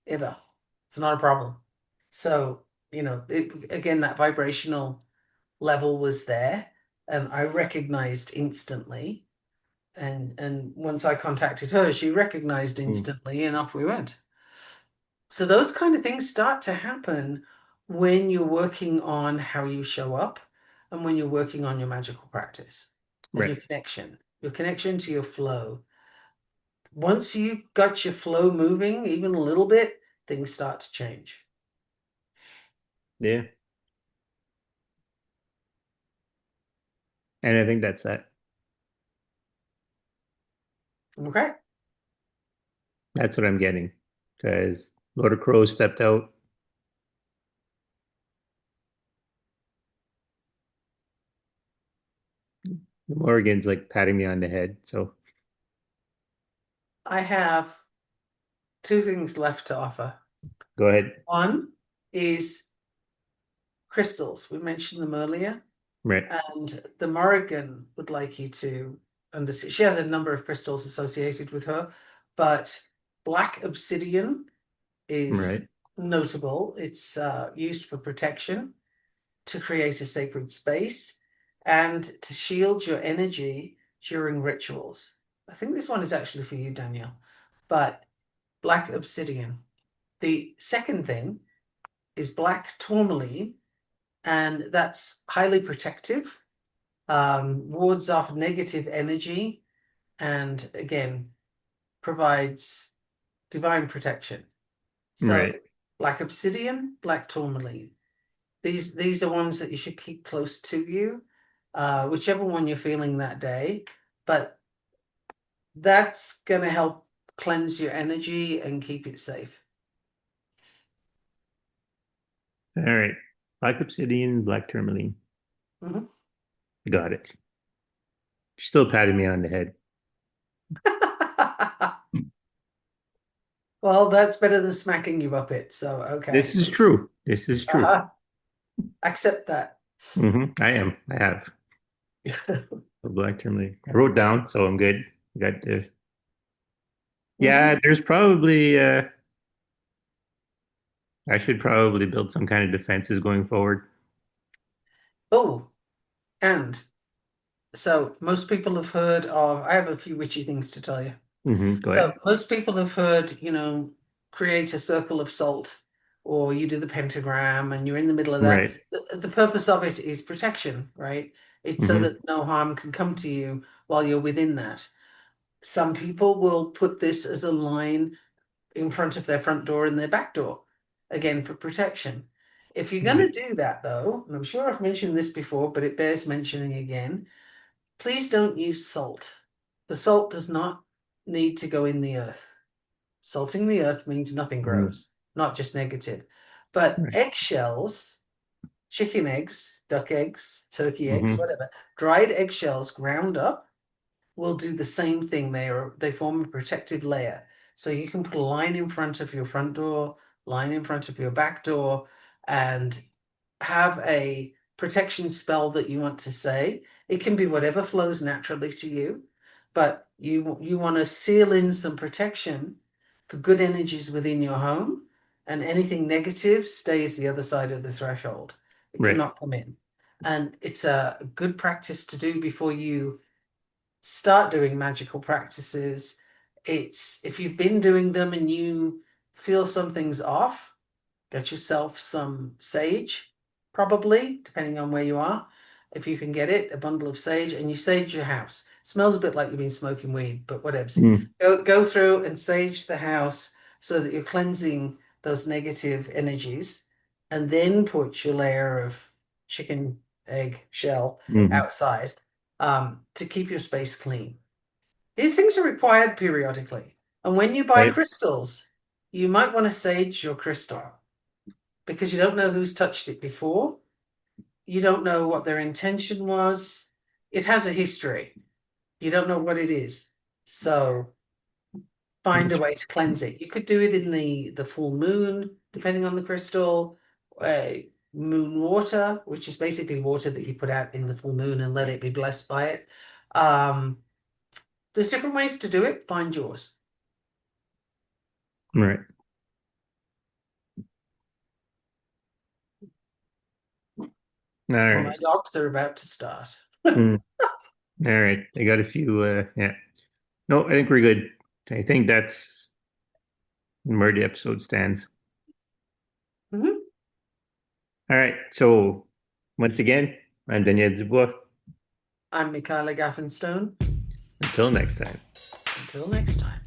[SPEAKER 2] ever. It's not a problem. So, again, that vibrational level was there, and I recognized instantly. And once I contacted her, she recognized
[SPEAKER 1] Mm.
[SPEAKER 2] instantly, and off we went. So those kind of things start to happen when you're working on how you show up, and when you're working on your magical practice and
[SPEAKER 1] Right.
[SPEAKER 2] your connection to your flow. Once you got your flow moving even a little bit, things start to change.
[SPEAKER 1] Yeah. And I think that's that.
[SPEAKER 2] Okay.
[SPEAKER 1] That's what I'm getting. Because Lord of Crows stepped out. Morgan's like patting me on the head. So
[SPEAKER 2] I have two things left to offer.
[SPEAKER 1] go ahead.
[SPEAKER 2] One is crystals. We mentioned them earlier.
[SPEAKER 1] Right.
[SPEAKER 2] And the Morrigan would like you to understand. She has a number of crystals associated with her, but black obsidian is
[SPEAKER 1] Right.
[SPEAKER 2] notable. It's used for protection, to create a sacred space, and to shield your energy during rituals. I think this one is actually for you, Daniel, but black obsidian. The second thing is black tourmaline, and that's highly protective, wards off negative energy, and again provides divine protection. So
[SPEAKER 1] Right.
[SPEAKER 2] black obsidian, black tourmaline. These are ones that you should keep close to you, whichever one you're feeling that day. But that's gonna help cleanse your energy and keep it safe.
[SPEAKER 1] All right. Black obsidian, black tourmaline.
[SPEAKER 2] Mhm.
[SPEAKER 1] Got it. She's still patting me on the head.
[SPEAKER 2] Well, that's better than smacking you up it. So
[SPEAKER 1] This
[SPEAKER 2] okay,
[SPEAKER 1] is true. This is true.
[SPEAKER 2] accept that.
[SPEAKER 1] I am. I have. The black tourmaline. I wrote down, so I'm good. Got the
[SPEAKER 2] Hmm.
[SPEAKER 1] yeah. There's probably I should probably build some kind of defenses going forward.
[SPEAKER 2] Oh, and so most people have heard of, I have a few witchy things to tell you.
[SPEAKER 1] Go
[SPEAKER 2] So
[SPEAKER 1] ahead.
[SPEAKER 2] most people have heard, create a circle of salt, or you do the pentagram and you're in the middle of that.
[SPEAKER 1] Right.
[SPEAKER 2] The purpose of it is protection, right? It's so
[SPEAKER 1] hmm
[SPEAKER 2] that no harm can come to you while you're within that. Some people will put this as a line in front of their front door and their back door, again for protection. If you're
[SPEAKER 1] Right.
[SPEAKER 2] going to do that, though, and I'm sure I've mentioned this before, but it bears mentioning again, please don't use salt. The salt does not need to go in the earth. Salting the earth means nothing
[SPEAKER 1] Mhm.
[SPEAKER 2] grows, not just negative. But
[SPEAKER 1] Right.
[SPEAKER 2] eggshells, chicken eggs, duck eggs, turkey eggs,
[SPEAKER 1] hmm
[SPEAKER 2] whatever, dried eggshells ground up will do the same thing. They form a protective layer. So you can put a line in front of your front door, line in front of your back door, and have a protection spell that you want to say. It can be whatever flows naturally to you, but you want to seal in some protection for good energies within your home, and anything negative stays the other side of the threshold. It
[SPEAKER 1] Right.
[SPEAKER 2] cannot come in. And it's a good practice to do before you start doing magical practices. It's if you've been doing them and you feel something's off, get yourself some sage, probably, depending on where you are. If you can get it, a bundle of sage, and you sage your house. Smells a bit like you've been smoking weed, but whatevs.
[SPEAKER 1] Mm.
[SPEAKER 2] Go through and sage the house so that you're cleansing those negative energies, and then put your layer of chicken egg shell
[SPEAKER 1] hmm
[SPEAKER 2] outside to keep your space clean. These things are required periodically. And when you buy
[SPEAKER 1] Right.
[SPEAKER 2] crystals, you might want to sage your crystal because you don't know who's touched it before. You don't know what their intention was. It has a history. You don't know what it is. So find a
[SPEAKER 1] That's
[SPEAKER 2] way to cleanse it. You could do it in the full moon, depending on the crystal, uh, moon water, which is basically water that you put out in the full moon and let it be blessed by it. Um, there's different ways to do it. Find yours.
[SPEAKER 1] right. All
[SPEAKER 2] Well, my
[SPEAKER 1] right.
[SPEAKER 2] dogs are about to start.
[SPEAKER 1] Mm. All right. I got a few. Yeah. No, I think we're good. I think that's where the episode stands.
[SPEAKER 2] Mhm.
[SPEAKER 1] All right. So once again, I'm Daniel Dubois.
[SPEAKER 2] I'm Michaela Gaffinstone.
[SPEAKER 1] Until next time.
[SPEAKER 2] Until next time.